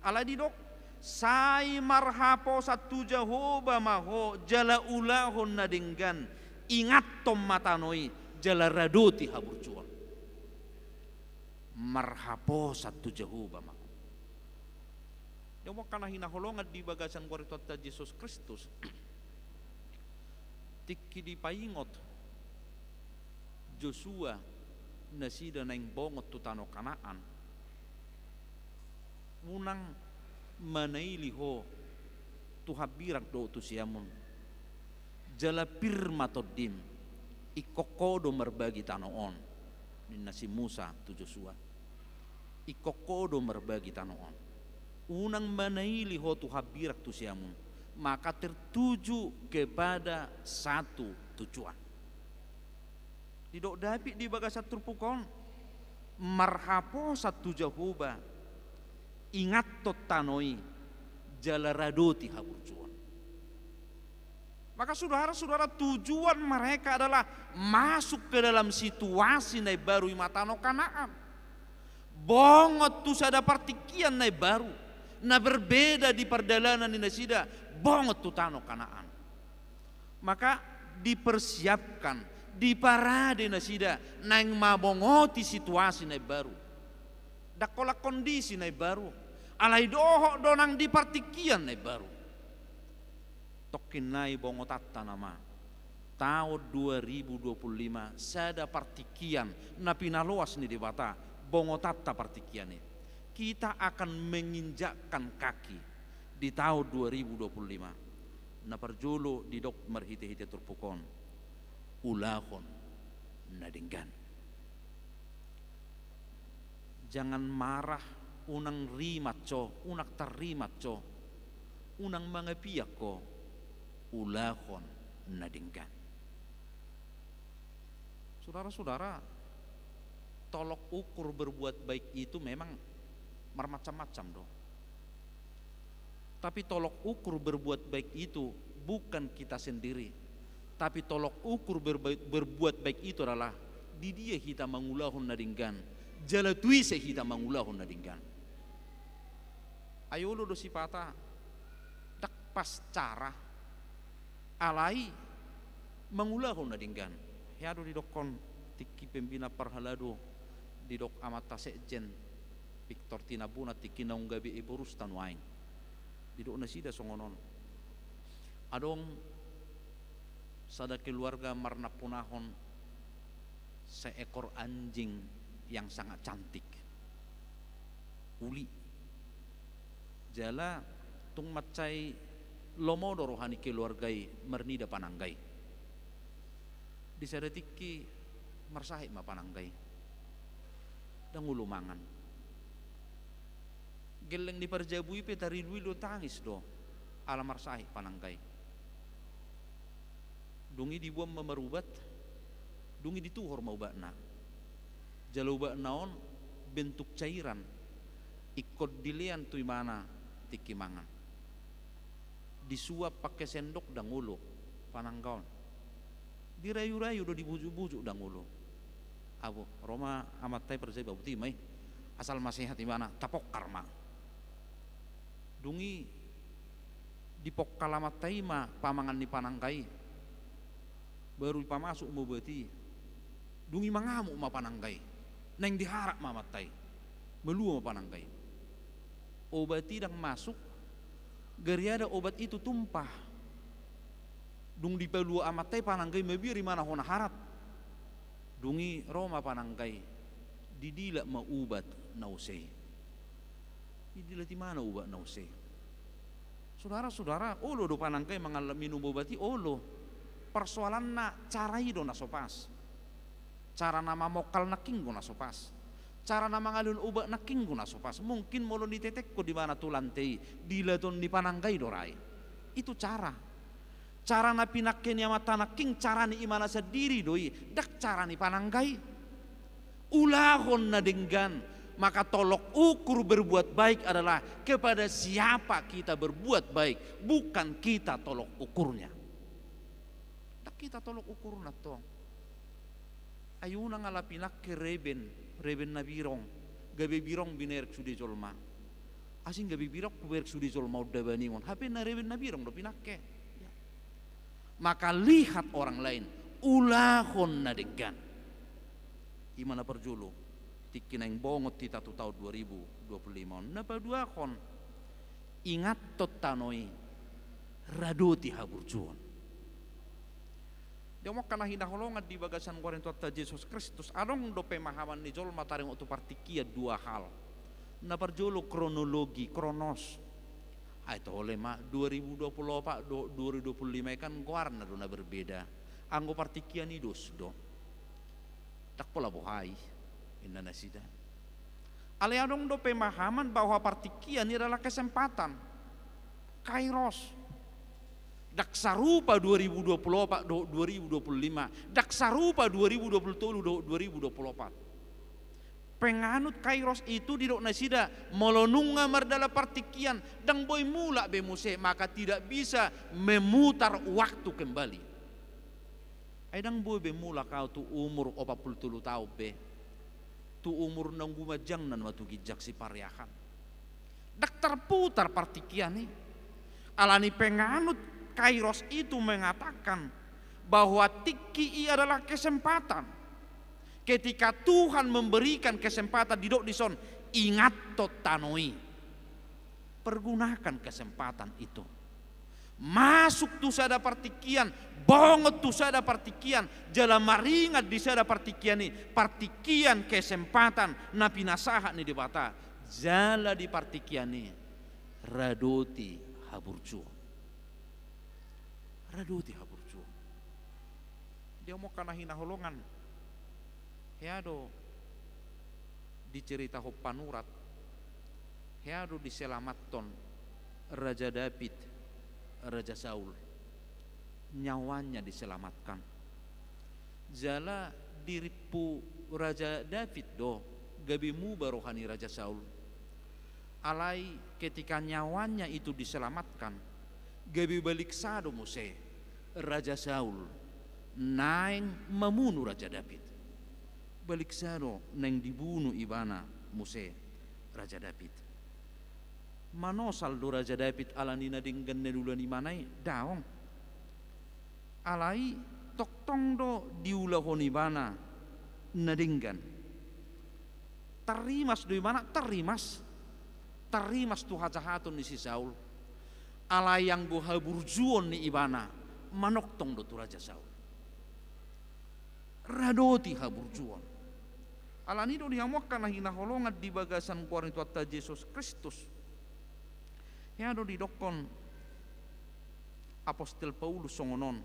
ala di dok sai marhapo satu Jehovah maho jala ulahon nadinggan ingat tom matanoi jala radoti haburcuan marhapo satu Jehovah maho yang mau kana hinaholongan di bagasan kuaritotta Yesus Kristus tiki di payingot Joshua nasida naing bongot tu tano Kanaan munang manailiho tu habirak do tu siamun jala pirma todim ikokodo merbagi tanoon ni nasi Musa tu Joshua ikokodo merbagi tanoon unang manailiho tu habirak tu siamun maka tertuju kepada satu tujuan didok David di bagasat turpukon marhapo satu Jehovah ingat tot tanoi jala radoti haburcuan maka saudara-saudara tujuan mereka adalah masuk ke dalam situasi nai baru imatano Kanaan bongot tu sada partikian nai baru na berbeda di perjalanan ini sida bongot tu tano Kanaan maka dipersiapkan di parade nasida nang mabongoti situasi nai baru Dakola kondisi nai baru. Alai doho donang di partikian nai baru. Tokin nai bongo tatta nama. Tahun 2025 sada partikian na pinaloas ni debata bongo tatta partikian ini. Kita akan menginjakkan kaki di tahun 2025. Na perjolo di dok merhite-hite turpukon. Ulahon nadinggan. Jangan marah unang rimat co, unak terimat co, unang mga piyak ko, ulahon nadinggan. Saudara-saudara, tolok ukur berbuat baik itu memang bermacam-macam dong. Tapi tolok ukur berbuat baik itu bukan kita sendiri. Tapi tolok ukur berbuat baik itu adalah di dia kita mengulahun nadinggan. Jalatui se kita mengulahun nadinggan. Ayo lo dosi patah. Dak pas cara alai mengulahun nadinggan. Yado di dokon tiki pembina parhalado di dok amata sekjen Victor Tinabuna tiki naung gabi iburus tanwain di dok nasida songonon adong sada keluarga marna punahon seekor anjing yang sangat cantik uli jala tung macai lomodo rohani keluargai mernida pananggai di sadetiki marsahik ma pananggai dan ngulu mangan geleng di perjabui pe tari lo tangis do ala marsahik pananggai dungi dibuam memerubat dungi dituhor mau bakna jalau bak naon bentuk cairan ikut dilian tu mana tiki mangan disuap pakai sendok dan ngulu pananggaon dirayu-rayu do dibujuk-bujuk dan ngulu abu Roma amat tay percaya bauti mai asal masih hati mana tapok karma dungi dipok kalamat tay ma pamangan di panangkai baru pamasuk mau beti dungi mangamuk ma panangkai neng diharap ma matai melua ma panangkai obati dang masuk gariada obat itu tumpah dung di pelua amatai pananggai mebiri mana hona harat dungi Roma pananggai didila ma ubat nausei didila di mana ubat nausei saudara-saudara olo do pananggai mengalami minum obati olo persoalan na cara ido na sopas cara nama mokal naking guna sopas cara nama ngalun ubat naking guna sopas mungkin molo ditetekko di mana tu lantai dila ton di pananggai dorai itu cara na pinakken ya mata naking cara ni imana sendiri doi dak cara ni pananggai ulahon na denggan maka tolok ukur berbuat baik adalah kepada siapa kita berbuat baik bukan kita tolok ukurnya dak kita tolok ukur na to ayuna ngalapinak ke reben na birong gabe birong biner sudi jolma asing gabe birong kuber sudi jolma udah baningon hape na reben na birong do pinakke maka lihat orang lain ulahon nadenggan imana perjulu tiki nang bongot tita tu tahun 2025 napa dua kon ingat totanoi radoti haburjuan dia mau kana hindah holongat di bagasan goreng tuata Yesus Kristus adong do pemahaman ni jol mataring otu partikia dua hal na perjulu kronologi kronos itu oleh mak 2024 2025 kan warna dona berbeda anggo partikian idus do tak pola bohai inna nasida ale adong do pemahaman bahwa partikian ini adalah kesempatan kairos dak sarupa 2024 2025 dak sarupa 2023 2024 penganut kairos itu di dok nasida molonunga mardala partikian dang boy mula bemuse maka tidak bisa memutar waktu kembali aidang boy bemula kau tu umur 43 tahun be tu umur nang gumajang nan watu gijak si paryahan dak terputar partikian nih alani penganut kairos itu mengatakan bahwa tiki adalah kesempatan. Ketika Tuhan memberikan kesempatan di dok dison ingat to tanoi. Pergunakan kesempatan itu. Masuk tu sada partikian, bongot tu sada partikian, jala maringat di sada partikian ni, partikian kesempatan na pinasaha ni di bata, jala di partikian ni, radoti haburjo. Radoti haburjo. Dia mau kana hinaholongan. Heado dicerita ho panurat. Heado diselamatton Raja David, Raja Saul. Nyawanya diselamatkan. Jala diripu Raja David do gabimu barohani Raja Saul. Alai ketika nyawanya itu diselamatkan, gabi balik sado Mose Raja Saul naing membunuh Raja David. Balik sado neng dibunuh ibana Mose Raja David. Manosal do Raja David alanina dinggan nedulani manai daong. Alai toktong do diulahoni bana nadinggan. Terimas do ibana terimas. Terimas tu hajahatun ni si Saul. Alai yang go haburjuon ni ibana manoktong do tu Raja Saul. Radoti haburjuon. Alanido dihamuakan hinaholongat di bagasan kuarin tuata Yesus Kristus. Yado didokon Apostel Paulus songonon.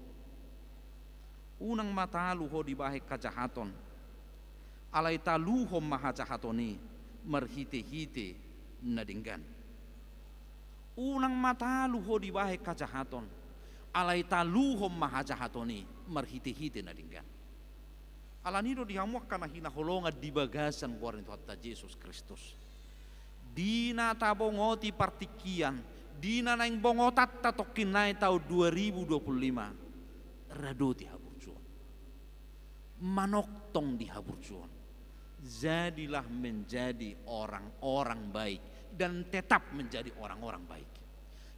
Unang mataluho di bahe kajahaton. Alay taluhom mahajahatoni marhite-hite nadinggan. Unang mataluho di bahe kajahaton. Alay taluhom mahajahatoni marhite-hite nadinggan. Alanido dihamuakan na hinaholongan di bagasan kuarin tuata Yesus Kristus. Dina tabongoti partikian, dina naing bongotat tatokin naik tahun 2025. Radoti haburjuan. Manoktong di haburjuan. Jadilah menjadi orang-orang baik dan tetap menjadi orang-orang baik.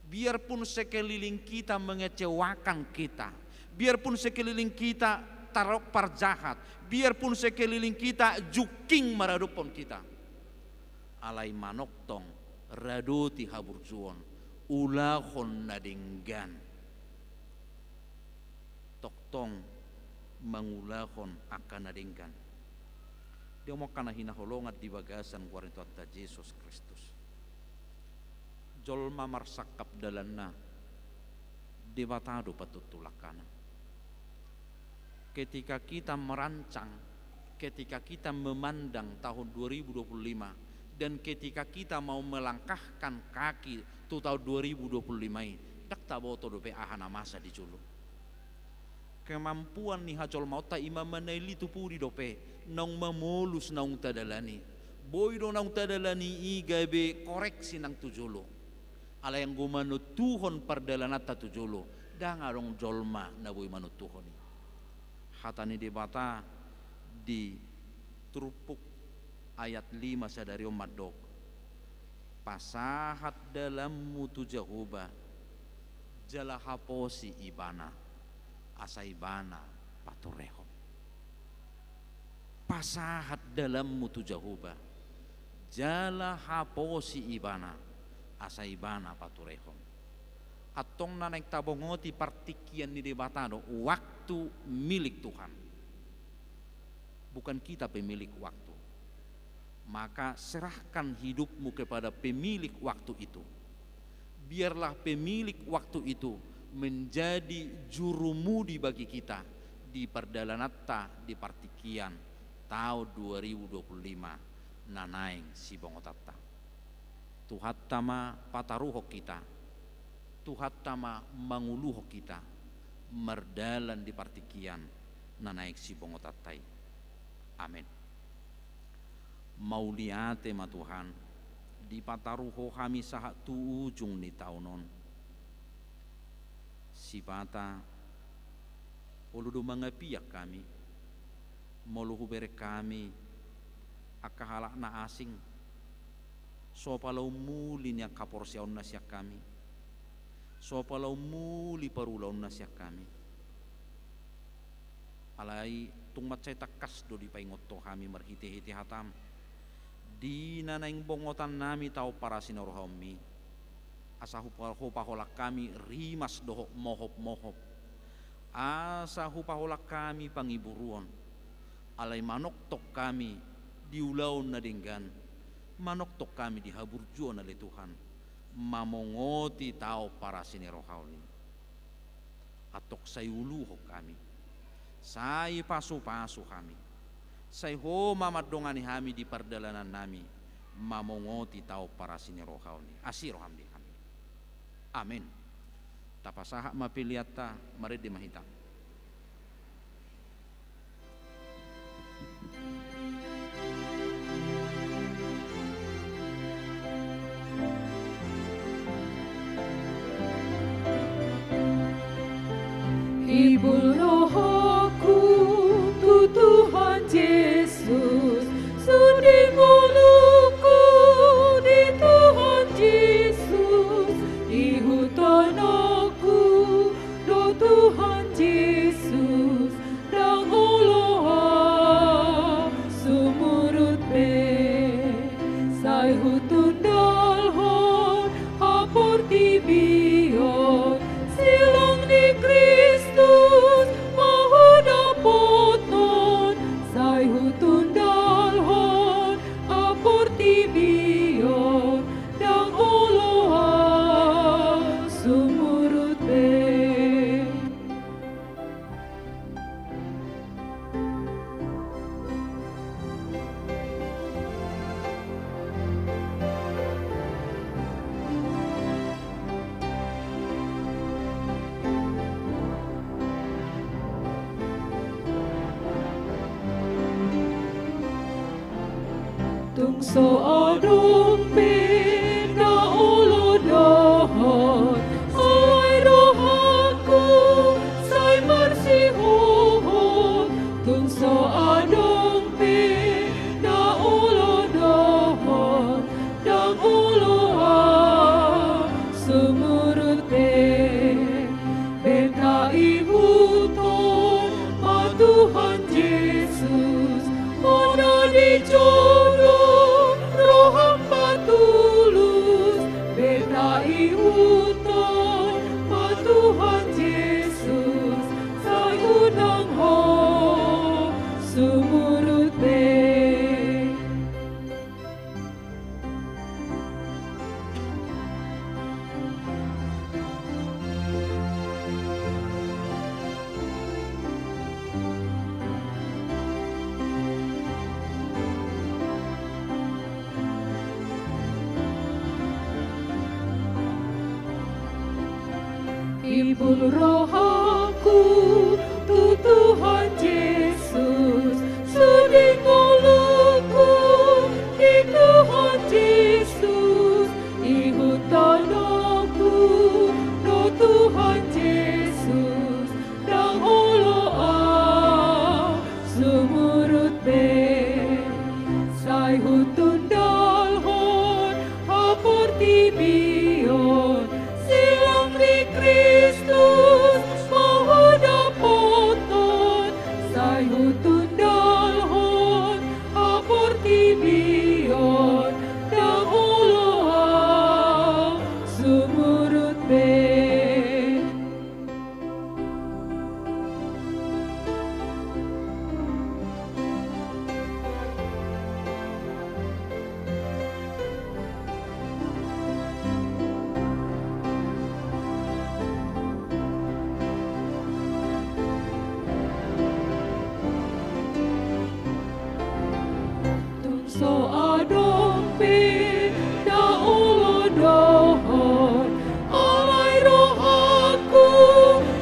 Biarpun sekeliling kita mengecewakan kita, biarpun sekeliling kita tarok parjahat, biarpun sekeliling kita juking maradupon kita, alai manoktong radoti haburjuon ulahon nadinggan toktong mangulahon akan nadinggan. Dia mau kana hinaholongat di bagasan kuarin tuata Yesus Kristus. Jolma marsakap dalanna debatado patutulakana. Ketika kita merancang, ketika kita memandang tahun 2025 dan ketika kita mau melangkahkan kaki tu tahun 2025 ini, dak taboto dope ahana masa diculu. Kemampuan ni hajol mauta ima menaili tupuri dope nong memulus naung tadalani. Boy do naung tadalani igabe koreksi nang tujulu. Ala yang gumanut Tuhon perdalanata tujulu. Dah ngarong jolma na boy manut Tuhon. Hatani debata di Trupuk ayat 5 sadari madok. Pasahat dalam mutu Jehovah jala haposi ibana asa ibana patureho. Pasahat dalam mutu Jehovah jala haposi ibana asa ibana patureho. Atong naik tabongoti partikian ni debatado waktu milik Tuhan, bukan kita pemilik waktu. Maka serahkan hidupmu kepada pemilik waktu itu. Biarlah pemilik waktu itu menjadi jurumudi bagi kita di perdalanata di partikian tahun 2025 nanaing si bongotata. Tuhan tama pataruho kita. Tuhan tama manguluho kita merdalan di partikian na naik si bongotatai. Amin. Mauliate ma Tuhan di pataruho kami saha tu ujung ni taunon. Si pata uludu mangapiak kami moluhu bere kami akahalak na asing sopalau mulin yang kaporsiaun nasyak kami. Sopalau muli parulaun nasyak kami. Alai tungmat saya takas do di paingoto kami marhite-hite hatam. Di nanaing bongotan nami tau para sinorohami. Asa hupaholak kami rimas dohok mohop-mohop. Asa hupaholak kami pangiburuan. Alay manok tok kami diulaw na dinggan. Manok tok kami dihaburjuan na Tuhan. Mamongoti tao para sinirohawni. Atok sayuluho kami. Say pasu-pasu kami. Say ho mamadongani kami di perdalanan nami. Mamongoti tao para sinirohawni. Asiroham di kami. Amin. Tapasaha mapiliata marid di mahita. Hibur rohoku, Tuhan Yesus, sudi mulutku di Tuhan Yesus, di hutan aku, do Tuhan Yesus, dan oloa sumurut be, say hutun dalhon, hapor tibion, silang di Kristus, mahudapoton, say hutun dalhon, hapor tibion, dan oloa sumurut be. Tungso adong pena ulo dohon, ay rohaku, say marsihohon. Tungso adong pena ulo dohon, dan ulo sumurut be. Benta ibuton, Tuhan Yesus, ona di jodoh, roham patulus, beta iuton, Tuhan Yesus, sayunang ho, sumurut be. Hibur rohaku, Tuhan Yesus, sudi mulutku di Tuhan Yesus, di hutan aku, do Tuhan Yesus, dan oloa sumurut be, say hutun dalhon, hapor tibion, silang di Kristus, mahudapoton, say hutun dalhon, hapor tibion, dan oloa sumurut be. So adong pena ulo dohon, alay rohaku,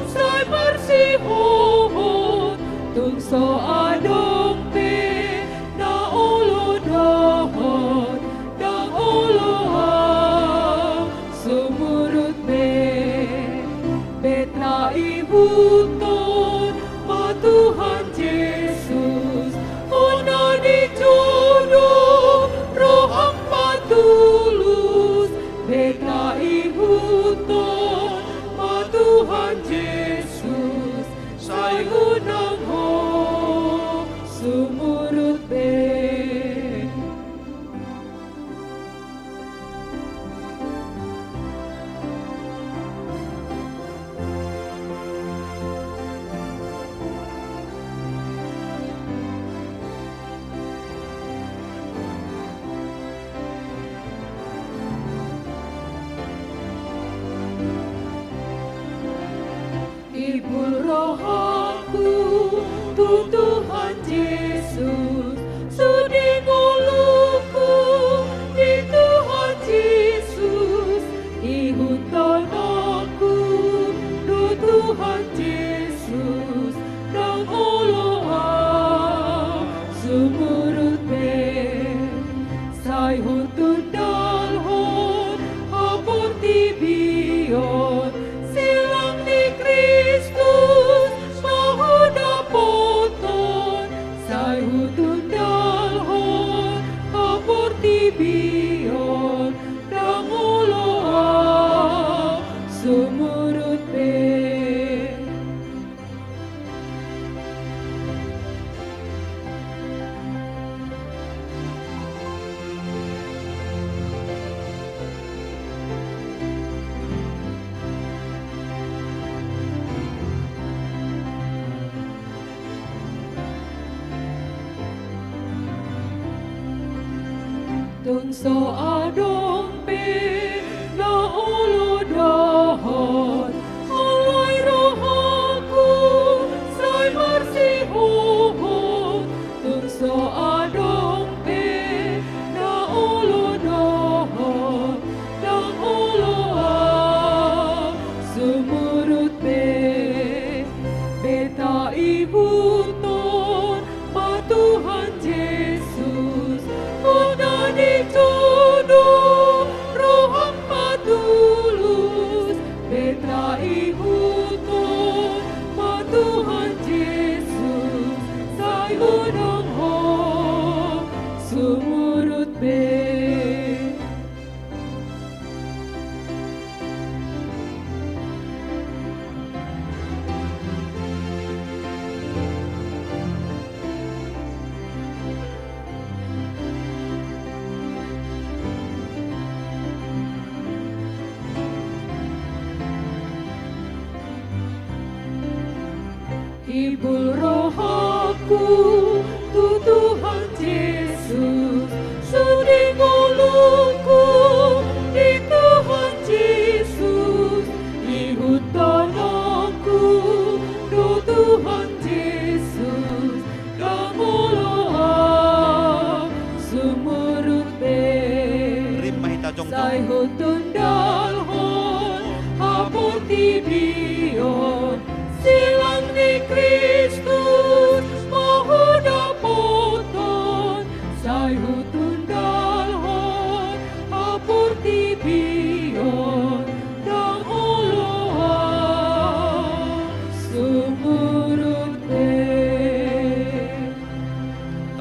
say marsihohon. Tungso adong pena ulo dohon, dan oloa sumurut be. Beta ibuton, Tuhan Yesus, ona di jodoh, roham patulus, beta ibuton, Tuhan Yesus, sayunang ho, sumurut be. Hibur roh aku, Tuhan Yesus, sudi nguluku di Tuhan Yesus, ihutan aku, Tuhan Yesus, dan oloa sumurut be, sai hutun dalhon, hapur tibion, silang di Kristus, mahuda poton, sai hutun dalhon, hapur tibion, dan oloa sumurut be. Tungso adong pe na ulo dahon, alay rohaku say marsihohon. Tungso adong pe na ulo dahon, na ulo sumurut pe, beta ibuton matuhan Yesus, una dituduh roh patulus, beta ibuton matuhan Yesus, say unang ho sumurut be. Hibur roh aku, Tuhan Yesus, sudi nguluku di Tuhan Yesus, ihutan aku, Tuhan Yesus, kamuloa sumurut be. Rimma hita jong Say hutun dalhon, hapur tibion, silang di Kristus, mahuda poton, say hutun dalhon, hapur tibion, dan oloa sumurut be.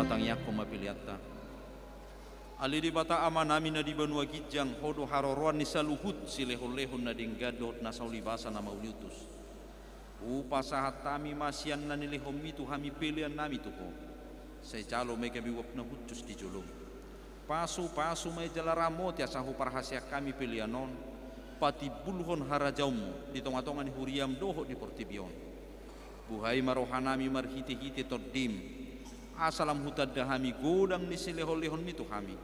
tatangyak ko mapiliata. Ali di bata ama nami na di banua gijang hodo haroroan ni saluhut silehon-lehon na dinggadot na saulibasa na mauliutus. Upa sahat tami masian na nilihom itu hami pilihan nami tuko. Say jalo may kabiwap na hutus di julong. Pasu-pasu may jalaramo ti asahu parhasya kami pilihanon. Pati bulhon harajaumu di tonga-tonga ni huriam doho di portibion. Buhay marohanami marhiti-hiti tordim. Asalam hutad dahami godang ni silehon-lehon mitu kami.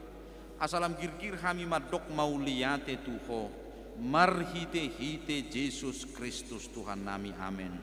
Asalam girgir hami madok mauliate tuho. Marhite-hite Yesus Kristus Tuhan nami, amin.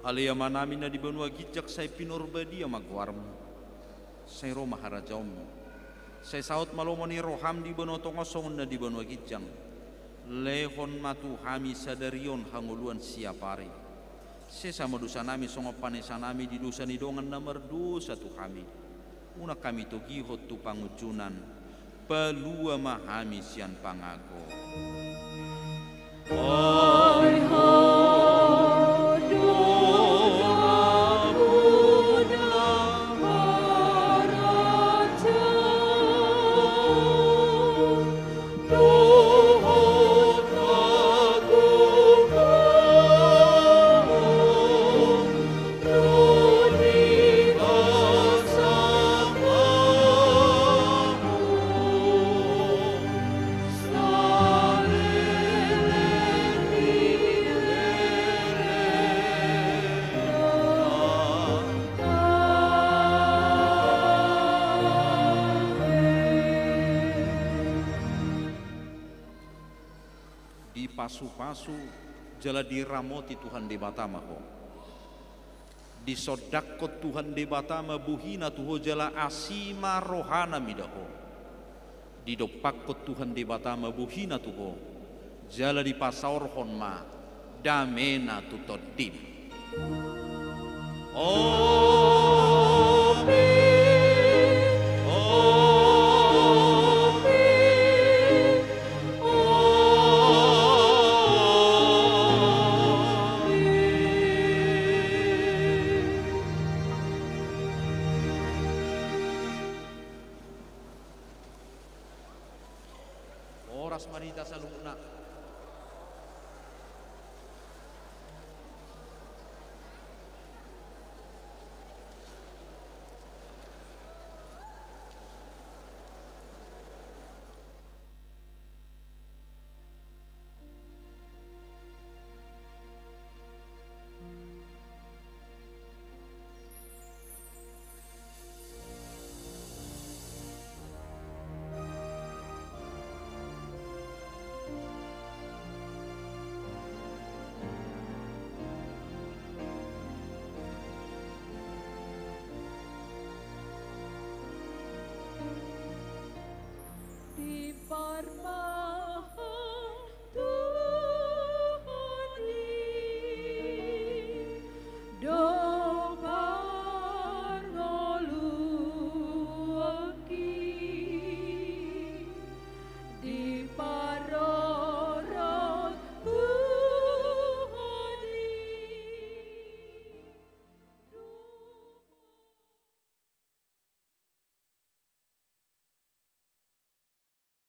Aliyama namin na di banua gijak say pinurbadia magwarmo. Say Roma harajaumu. Say saut malomo ni roham di banua tongosong na di banua gijang. Lehon matu hami sadarion hanguluan siapari. Sesama dosa nami songo panesa nami di dosa ni dongan nomor dosa tu kami. Una kami to gihot tu pangucunan. Pelua mahami sian pangago. Oi, pasu-pasu jala diramoti Tuhan di batama ho. Di sodakot Tuhan di batama buhina tuho jala asima rohana midaho. Di dopakot Tuhan di batama buhina tuho jala di pasaur honma damena tutodim. Oras marita salungna